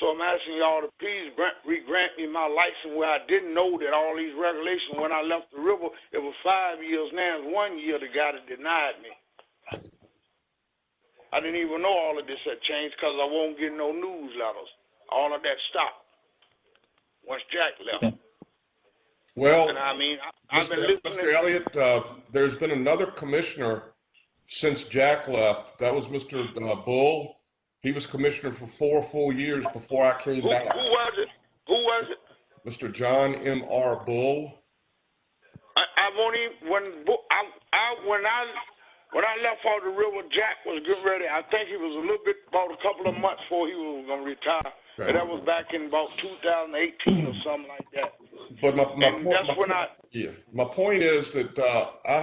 So I'm asking y'all to please re-grant me my license where I didn't know that all these regulations, when I left the river, it was 5 years. Now it's 1 year the guy that denied me. I didn't even know all of this had changed because I won't get no news letters. All of that stopped once Jack left. Well, and I mean, I've been listening. Mr. Elliott, there's been another commissioner since Jack left. That was Mr. Bull. He was commissioner for 4 full years before I came back. Who was it? Who was it? Mr. John M.R. Bull. I won't even, when I when I left out the river, Jack was getting ready. I think he was a little bit, about a couple of months before he was going to retire. Okay. And that was back in about 2018 or something like that. But my And point, that's when my point is that I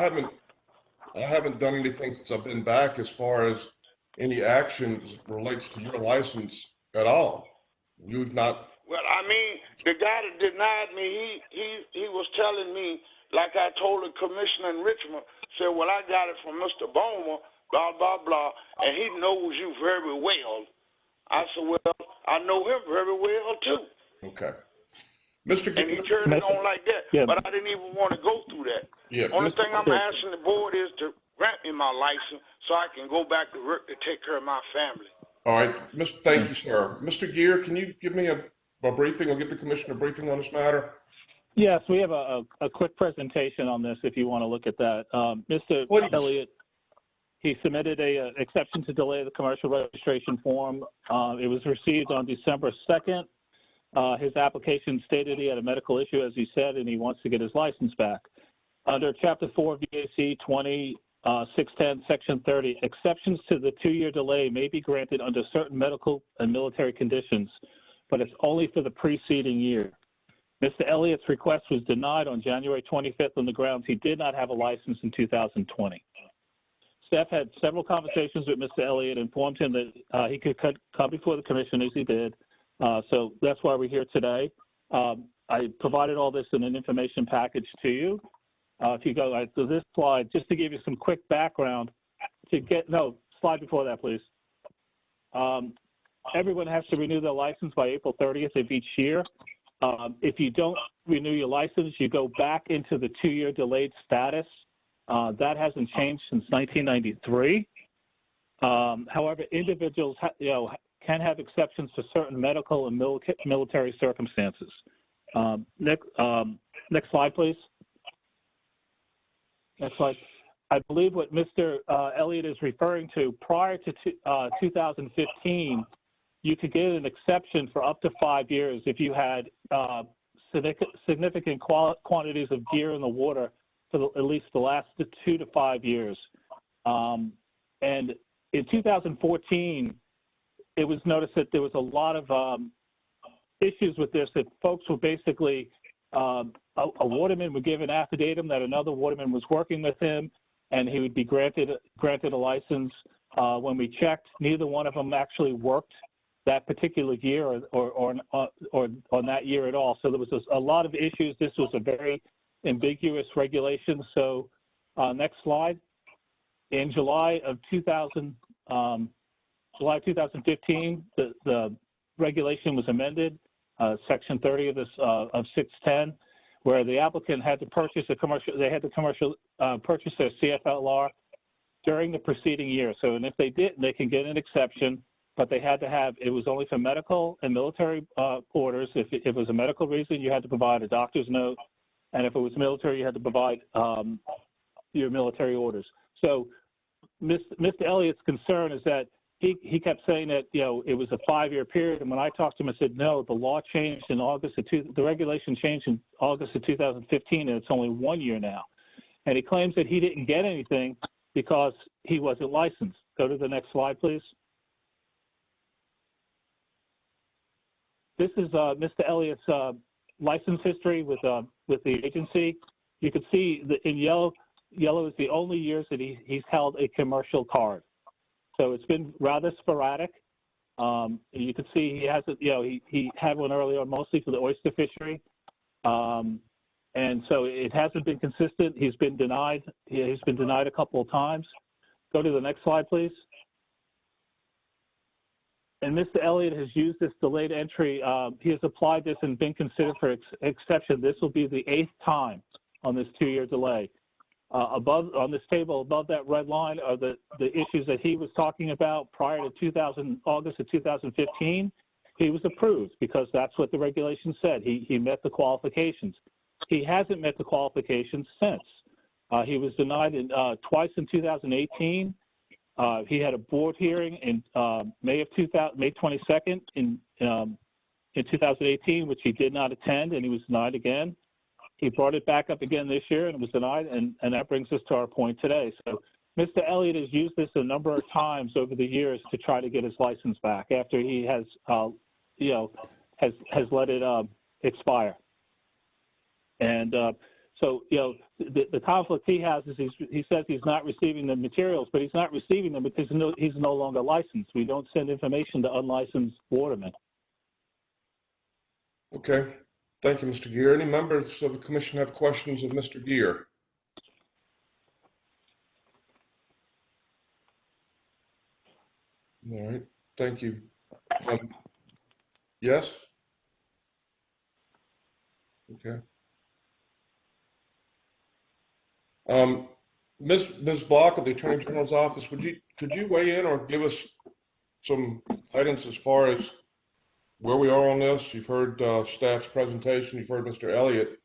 haven't done anything since I've been back as far as any actions relates to your license at all. You've not. Well, I mean, the guy that denied me, he was telling me, like I told the commissioner in Richmond, said, well, I got it from Mr. Bomer, blah, blah, blah, and he knows you very well. I said, well, I know him very well, too. Okay. Mr. And he turned it on like that, Yeah. but I didn't even want to go through that. Yeah, Only Mr. thing I'm asking the board is to grant me my license so I can go back to work to take care of my family. All right, thank you, sir. Mr. Gear, can you give me a briefing or give the commissioner a briefing on this matter? Yes, we have a quick presentation on this if you want to look at that. Mr. Please. Elliott, he submitted a exception to delay the commercial registration form. It was received on December 2nd. His application stated he had a medical issue, as he said, and he wants to get his license back. Under Chapter 4 VAC 20-610, Section 30, exceptions to the 2-year delay may be granted under certain medical and military conditions, but it's only for the preceding year. Mr. Elliott's request was denied on January 25th on the grounds he did not have a license in 2020. Staff had several conversations with Mr. Elliott, informed him that he could come before the commission as he did. So that's why we're here today. I provided all this in an information package to you. If you go to this slide, just to give you some quick background, slide before that, please. Everyone has to renew their license by April 30th of each year. If you don't renew your license, you go back into the 2-year delayed status. That hasn't changed since 1993. However, individuals can have exceptions to certain medical and military circumstances. Next slide, please. Next slide. I believe what Mr. Elliott is referring to, prior to 2015, you could get an exception for up to 5 years if you had significant quantities of gear in the water for at least the last 2 to 5 years. And in 2014, it was noticed that there was a lot of issues with this, that folks were basically, a waterman would give an affidavit that another waterman was working with him, and he would be granted a license. When we checked, neither one of them actually worked that particular year or on that year at all. So there was a lot of issues. This was a very ambiguous regulation. So next slide. In July 2015, the regulation was amended, Section 30 of this of 610, where the applicant had to purchase purchase their CFLR during the preceding year. So, and if they didn't, they can get an exception, but they had to have, it was only for medical and military orders. If it was a medical reason, you had to provide a doctor's note, and if it was military, you had to provide your military orders. So, Mr. Elliott's concern is that he kept saying that, it was a 5-year period. And when I talked to him, I said, no, the law changed in the regulation changed in August of 2015, and it's only 1 year now. And he claims that he didn't get anything because he wasn't licensed. Go to the next slide, please. This is Mr. Elliott's license history with the agency. You can see that in yellow is the only years that he's held a commercial card. So it's been rather sporadic. You can see he has he had one earlier, mostly for the oyster fishery. And so it hasn't been consistent. He's been denied. He's been denied a couple of times. Go to the next slide, please. And Mr. Elliott has used this delayed entry. He has applied this and been considered for exception. This will be the 8th time on this 2-year delay. Above on this table, above that red line, are the issues that he was talking about prior to August of 2015. He was approved because that's what the regulation said. He met the qualifications. He hasn't met the qualifications since. He was denied twice in 2018. He had a board hearing in May 22nd in 2018, which he did not attend, and he was denied again. He brought it back up again this year and was denied, and that brings us to our point today. So, Mr. Elliott has used this a number of times over the years to try to get his license back after he has, has let it expire. And so, the conflict he has is he says he's not receiving the materials, but he's not receiving them because he's no longer licensed. We don't send information to unlicensed watermen. Okay. Thank you, Mr. Gear. Any members of the commission have questions of Mr. Gear? All right. Thank you. Yes? Okay. Ms. Block of the Attorney General's office, could you weigh in or give us some guidance as far as where we are on this? You've heard staff's presentation. You've heard Mr. Elliott.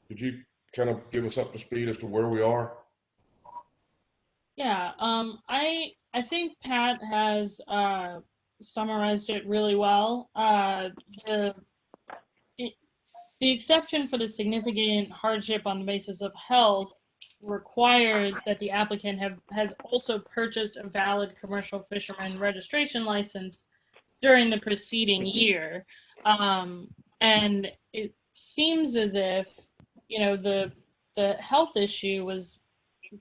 Could you kind of give us up to speed as to where we are? Yeah, I think Pat has summarized it really well. The exception for the significant hardship on the basis of health requires that the applicant has also purchased a valid commercial fisherman registration license during the preceding year. And it seems as if, the health issue was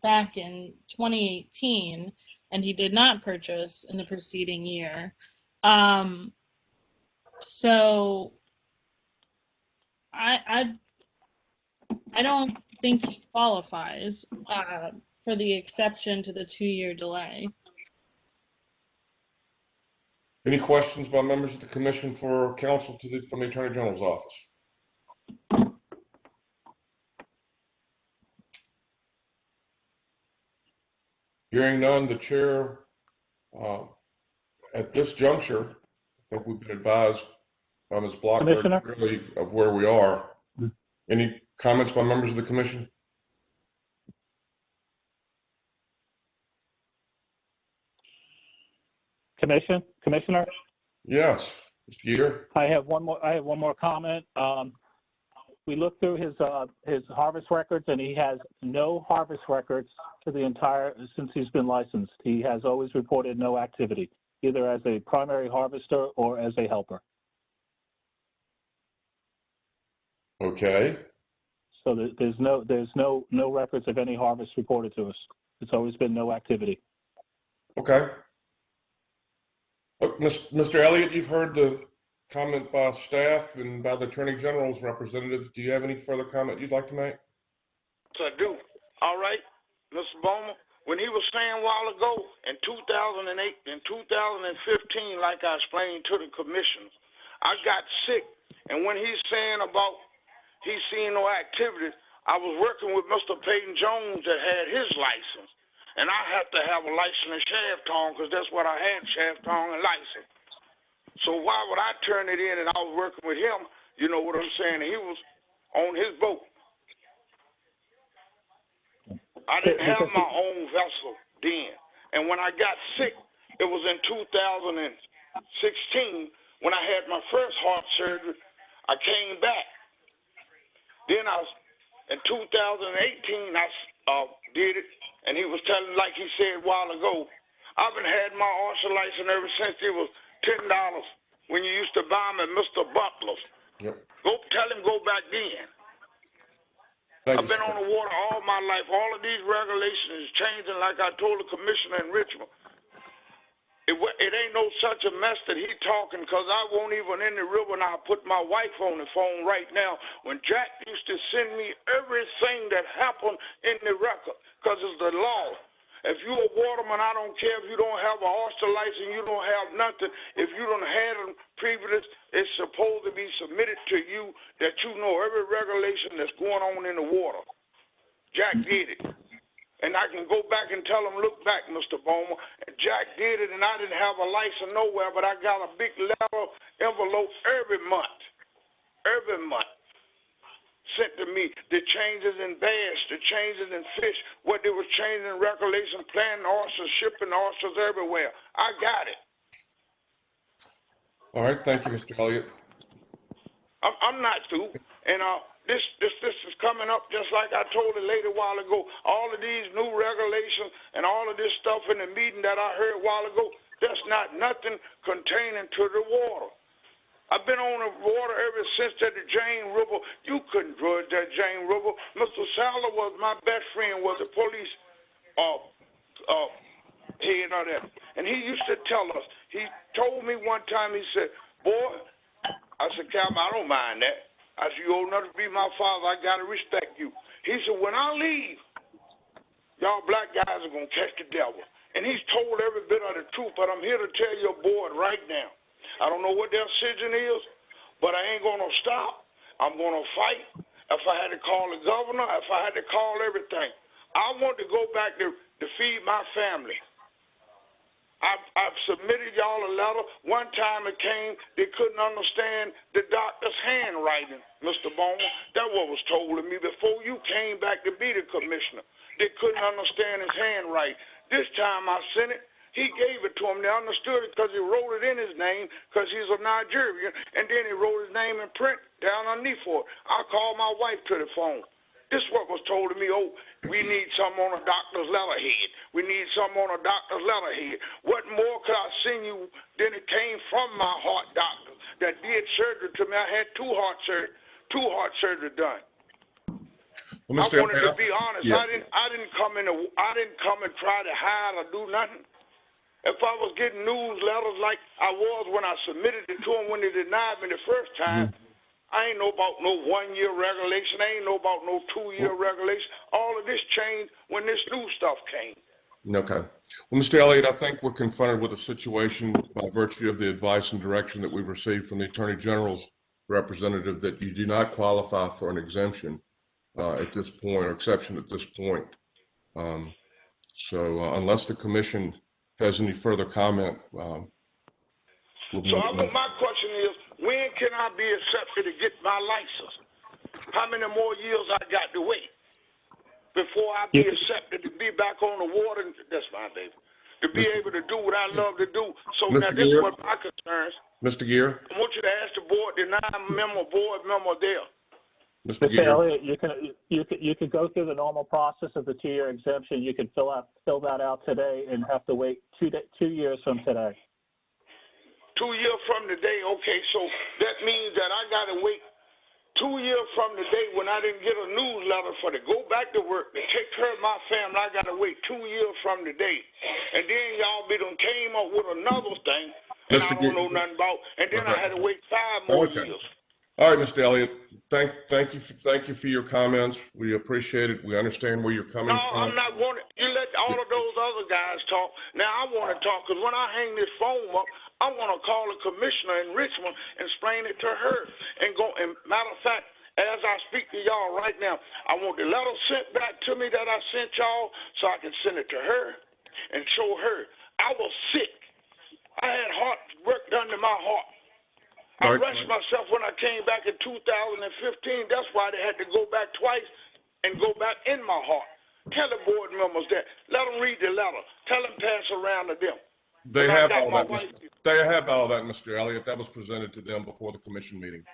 back in 2018 and he did not purchase in the preceding year. So I don't think he qualifies for the exception to the 2-year delay. Any questions by members of the commission for counsel from the Attorney General's office? Hearing none, the chair, at this juncture, I think we've been advised by Ms. Block very clearly of where we are. Any comments by members of the commission? Commissioner? Yes, Mr. Geer. I have one more comment. We looked through his harvest records, and he has no harvest records for the entire since he's been licensed. He has always reported no activity, either as a primary harvester or as a helper. Okay. So there's no records of any harvest reported to us. It's always been no activity. Okay. Mr. Elliott, you've heard the comment by staff and by the Attorney General's representative. Do you have any further comment you'd like to make? Yes, I do. All right, Mr. Bowman, when he was saying a while ago in 2008 and 2015, like I explained to the commissioners, I got sick. And when he's saying about he's seeing no activity, I was working with Mr. Peyton Jones that had his license. And I had to have a license in shaft tong because that's what I had, shaft tong and license. So why would I turn it in and I was working with him? You know what I'm saying? He was on his boat. I didn't have my own vessel then. And when I got sick, it was in 2016 when I had my first heart surgery. I came back. Then in 2018, I did it. And he was telling, like he said a while ago, I've been had my oyster license ever since it was $10 when you used to buy them at Mr. Butler's. Yep. Go tell him go back then. I've been on the water all my life. All of these regulations is changing, like I told the commissioner in Richmond. It ain't no such a mess that he talking, because I won't even in the river, and I'll put my wife on the phone right now. When Jack used to send me everything that happened in the record, because it's the law. If you're a waterman, I don't care if you don't have an oyster license, you don't have nothing. If you don't have them previous, it's supposed to be submitted to you that you know every regulation that's going on in the water. Jack did it. And I can go back and tell him, look back, Mr. Bowman. Jack did it, and I didn't have a license nowhere, but I got a big letter envelope every month sent to me. The changes in bass, the changes in fish, what they was changing in regulation, planting oysters, shipping oysters everywhere. I got it. All right, thank you, Mr. Elliott. I'm not through, and this is coming coming up, just like I told the lady a while ago, all of these new regulations and all of this stuff in the meeting that I heard a while ago, that's not nothing containing to the water. I've been on the water ever since that the Jane River. You couldn't drudge that Jane River. Mr. Saller was my best friend, was the police head of that. And he used to tell us, he told me one time, he said, boy, I said, Captain, I don't mind that. I said, you old enough to be my father, I got to respect you. He said, when I leave, y'all black guys are going to catch the devil. And he's told every bit of the truth, but I'm here to tell your board right now. I don't know what their decision is, but I ain't going to stop. I'm going to fight. If I had to call the governor, if I had to call everything. I want to go back to feed my family. I've submitted y'all a letter. One time it came, they couldn't understand the doctor's handwriting, Mr. Bowman. That's what was told to me before you came back to be the commissioner. They couldn't understand his handwriting. This time I sent it. He gave it to them. They understood it because he wrote it in his name because he's a Nigerian, and then he wrote his name in print down underneath for it. I called my wife to the phone. This is what was told to me, oh, we need something on a doctor's letterhead. We need something on a doctor's letterhead. What more could I send you than it came from my heart doctor that did surgery to me? I had two heart surgery done. Well, I wanted to be honest. Yeah. I didn't come and try to hide or do nothing. If I was getting newsletters like I was when I submitted it to them when they denied me the first time, I ain't know about no 1-year regulation. I ain't know about no 2-year regulation. All of this changed when this new stuff came. Okay. Well, Mr. Elliott, I think we're confronted with a situation by virtue of the advice and direction that we've received from the Attorney General's representative that you do not qualify for an exemption at this point, or exception at this point. So unless the commission has any further comment, we'll be my question is, when can I be accepted to get my license? How many more years I got to wait before I be accepted to be back on the water? That's my baby. To be able to do what I love to do. So now this is what my concerns. Mr. Gear? I want you to ask the board, the 9-member board member there. Mr. Elliott, you could go through the normal process of the 2-year exemption. You could fill that out today and have to wait 2 years from today. 2 years from today, okay, so that means that I got to wait 2 years from today when I didn't get a newsletter for to go back to work, to take care of my family. I got to wait 2 years from today. And then y'all be done came up with another thing that I don't know nothing about, and then I had to wait 5 more years. All right, Mr. Elliott, thank you for your comments. We appreciate it. We understand where you're coming from. No, I'm not wanting, you let all of those other guys talk. Now I want to talk, because when I hang this phone up, I want to call the commissioner in Richmond and explain it to her. And matter of fact, as I speak to y'all right now, I want the letter sent back to me that I sent y'all so I can send it to her and show her. I was sick. I had heart work done to my heart. I rushed myself when I came back in 2015. That's why they had to go back twice and go back in my heart. Tell the board members that. Let them read the letter. Tell them pass around to them. They have all that. They have all that, Mr. Elliott. That was presented to them before the commission meeting.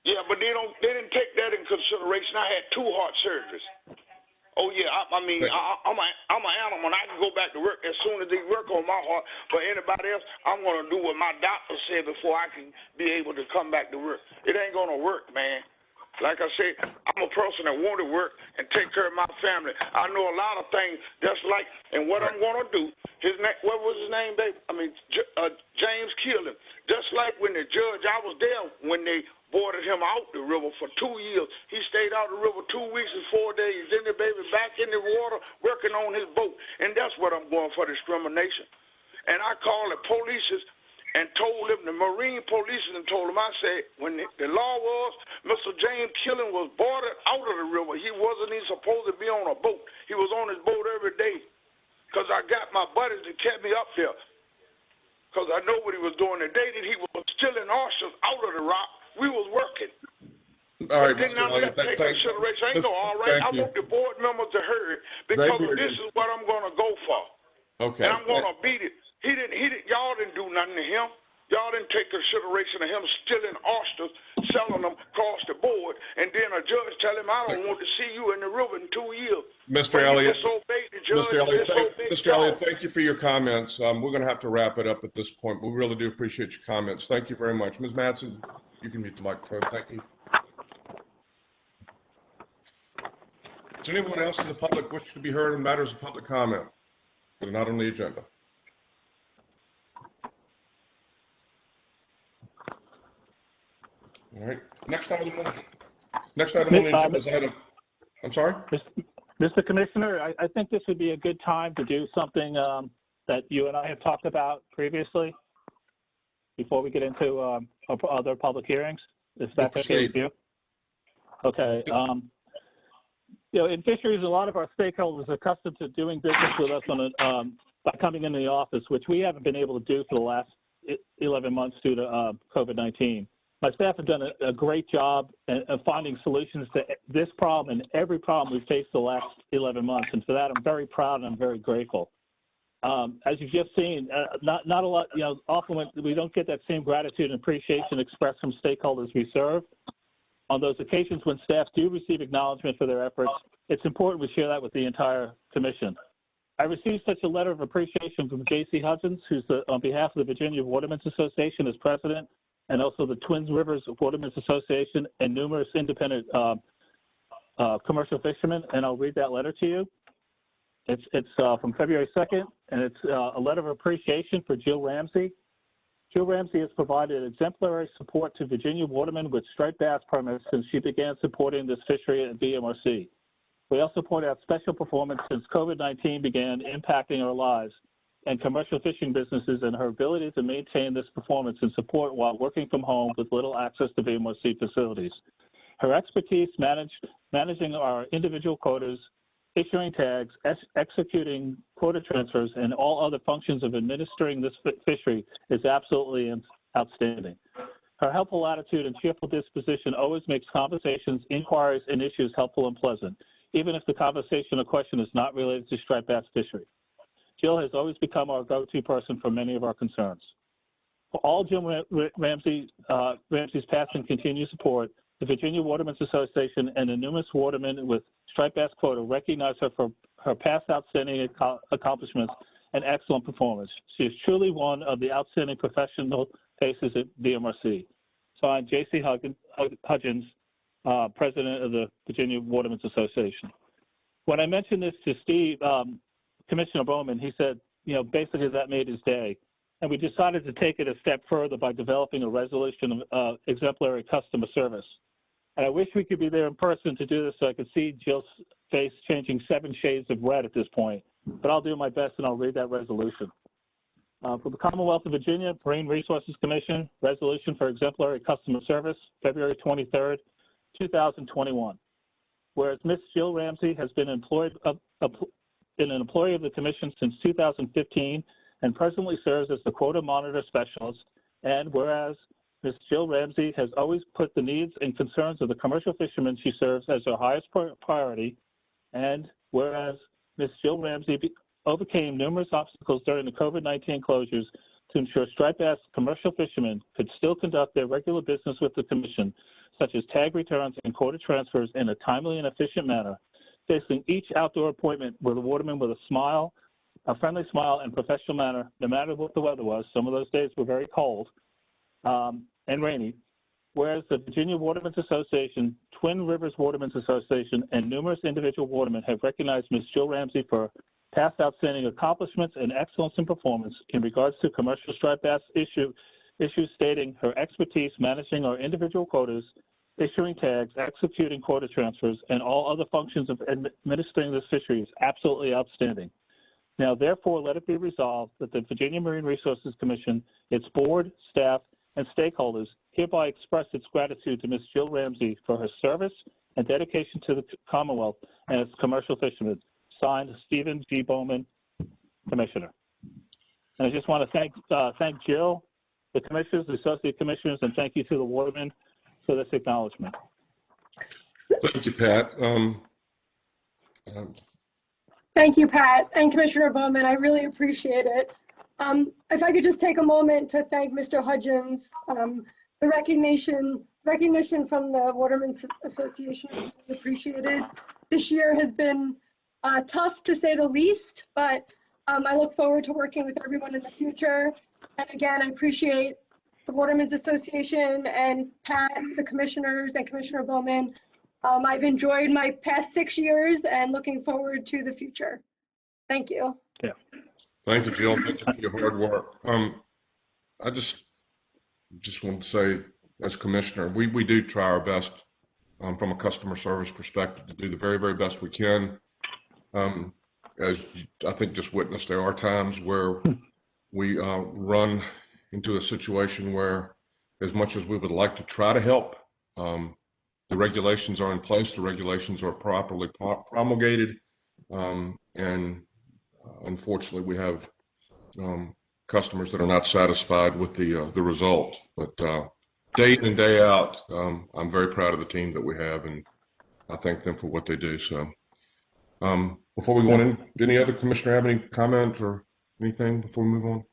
Yeah, but they didn't take that in consideration. I had 2 heart surgeries. Oh yeah, I'm an animal, and I can go back to work as soon as they work on my heart. For anybody else, I'm gonna do what my doctor said before I can be able to come back to work. It ain't gonna work, man. Like I said, I'm a person that want to work and take care of my family. I know a lot of things. That's like, and what I'm gonna do. His name, what was his name, babe? James killed him. Just like when the judge, I was there when they boarded him out the river for 2 years. He stayed out the river 2 weeks and 4 days. Then the baby back in the water working on his boat. And that's what I'm going for, discrimination. And I called the police and told them, the Marine police, and told them, I said, when the law was, Mr. James Killen was boarded out of the river. He wasn't even supposed to be on a boat. He was on his boat every day. Because I got my buddies that kept me up there. Because I know what he was doing. The day that he was still in oysters out of the rock, we was working. All right, Mr. Elliott, take consideration. I know, all right. I want the board members to hear it because this is what I'm going to go for. Okay. And I'm going to beat it. Y'all didn't do nothing to him. Y'all didn't take consideration of him stealing oysters, selling them across the board, and then a judge tell him, I don't want to see you in the river in 2 years. Mr. Elliott, Mr. Elliott, thank you for your comments. We're going to have to wrap it up at this point. We really do appreciate your comments. Thank you very much. Ms. Madsen, you can mute the microphone. Thank you. Is there anyone else in the public wish to be heard in matters of public comment that are not on the agenda? All right. Next item on the agenda is item. I'm sorry? Mr. Commissioner, I think this would be a good time to do something that you and I have talked about previously before we get into other public hearings. Is that okay with you? Okay. You know, in fisheries, a lot of our stakeholders are accustomed to doing business with us by coming into the office, which we haven't been able to do for the last 11 months due to COVID-19. My staff have done a great job of finding solutions to this problem and every problem we've faced the last 11 months. And for that, I'm very proud and I'm very grateful. As you've just seen, not a lot, you know, often when we don't get that same gratitude and appreciation expressed from stakeholders we serve. On those occasions when staff do receive acknowledgement for their efforts, it's important we share that with the entire commission. I received such a letter of appreciation from J.C. Hudgens, who's on behalf of the Virginia Watermen's Association as president, and also the Twin Rivers Watermen's Association and numerous independent commercial fishermen, and I'll read that letter to you. It's from February 2nd, and it's a letter of appreciation for Jill Ramsey. Jill Ramsey has provided exemplary support to Virginia watermen with striped bass permits since she began supporting this fishery at VMRC. We also point out special performance since COVID-19 began impacting our lives and commercial fishing businesses and her ability to maintain this performance and support while working from home with little access to VMRC facilities. Her expertise managing our individual quotas, issuing tags, executing quota transfers, and all other functions of administering this fishery is absolutely outstanding. Her helpful attitude and cheerful disposition always makes conversations, inquiries, and issues helpful and pleasant, even if the conversation or question is not related to striped bass fishery. Jill has always become our go-to person for many of our concerns. For all Jill Ramsey's past and continued support, the Virginia Watermen's Association and the numerous watermen with striped bass quota recognize her for her past outstanding accomplishments and excellent performance. She is truly one of the outstanding professional faces at VMRC. Signed, J.C. Hudgens, President of the Virginia Watermen's Association. When I mentioned this to Steve, Commissioner Bowman, he said, you know, basically that made his day. And we decided to take it a step further by developing a resolution of exemplary customer service. And I wish we could be there in person to do this so I could see Jill's face changing 7 shades of red at this point. But I'll do my best and I'll read that resolution. For the Commonwealth of Virginia, Marine Resources Commission, Resolution for Exemplary Customer Service, February 23rd, 2021. Whereas Ms. Jill Ramsey has been an employee of the Commission since 2015 and presently serves as the Quota Monitor Specialist, and whereas Ms. Jill Ramsey has always put the needs and concerns of the commercial fishermen she serves as her highest priority, and whereas Ms. Jill Ramsey overcame numerous obstacles during the COVID-19 closures to ensure striped bass commercial fishermen could still conduct their regular business with the Commission, such as tag returns and quota transfers in a timely and efficient manner, facing each outdoor appointment with a waterman with a smile, a friendly smile and professional manner, no matter what the weather was. Some of those days were very cold and rainy. Whereas the Virginia Watermen's Association, Twin Rivers Watermen's Association, and numerous individual watermen have recognized Ms. Jill Ramsey for past outstanding accomplishments and excellence in performance in regards to commercial striped bass issues, stating her expertise managing our individual quotas, issuing tags, executing quota transfers, and all other functions of administering this fishery is absolutely outstanding. Now, therefore, let it be resolved that the Virginia Marine Resources Commission, its board, staff, and stakeholders hereby express its gratitude to Ms. Jill Ramsey for her service and dedication to the Commonwealth and its commercial fishermen. Signed, Stephen G. Bowman, Commissioner. And I just want to thank Jill, the commissioners, the associate commissioners, and thank you to the watermen for this acknowledgement. Thank you, Pat. Thank you, Pat and Commissioner Bowman. I really appreciate it. If I could just take a moment to thank Mr. Hudgens, the recognition from the Watermen's Association is really appreciated. This year has been tough to say the least, but I look forward to working with everyone in the future. And again, I appreciate the Watermen's Association and Pat, the commissioners, and Commissioner Bowman. I've enjoyed my past 6 years and looking forward to the future. Thank you. Yeah. Thank you, Jill. Thank you for your hard work. I just want to say, as commissioner, we do try our best from a customer service perspective to do the very, very best we can. As I think just witnessed, there are times where we run into a situation where, as much as we would like to try to help, the regulations are in place, the regulations are properly promulgated, and unfortunately we have customers that are not satisfied with the results. But day in and day out, I'm very proud of the team that we have, and I thank them for what they do. So before we go in, did any other commissioner have any comment or anything before we move on?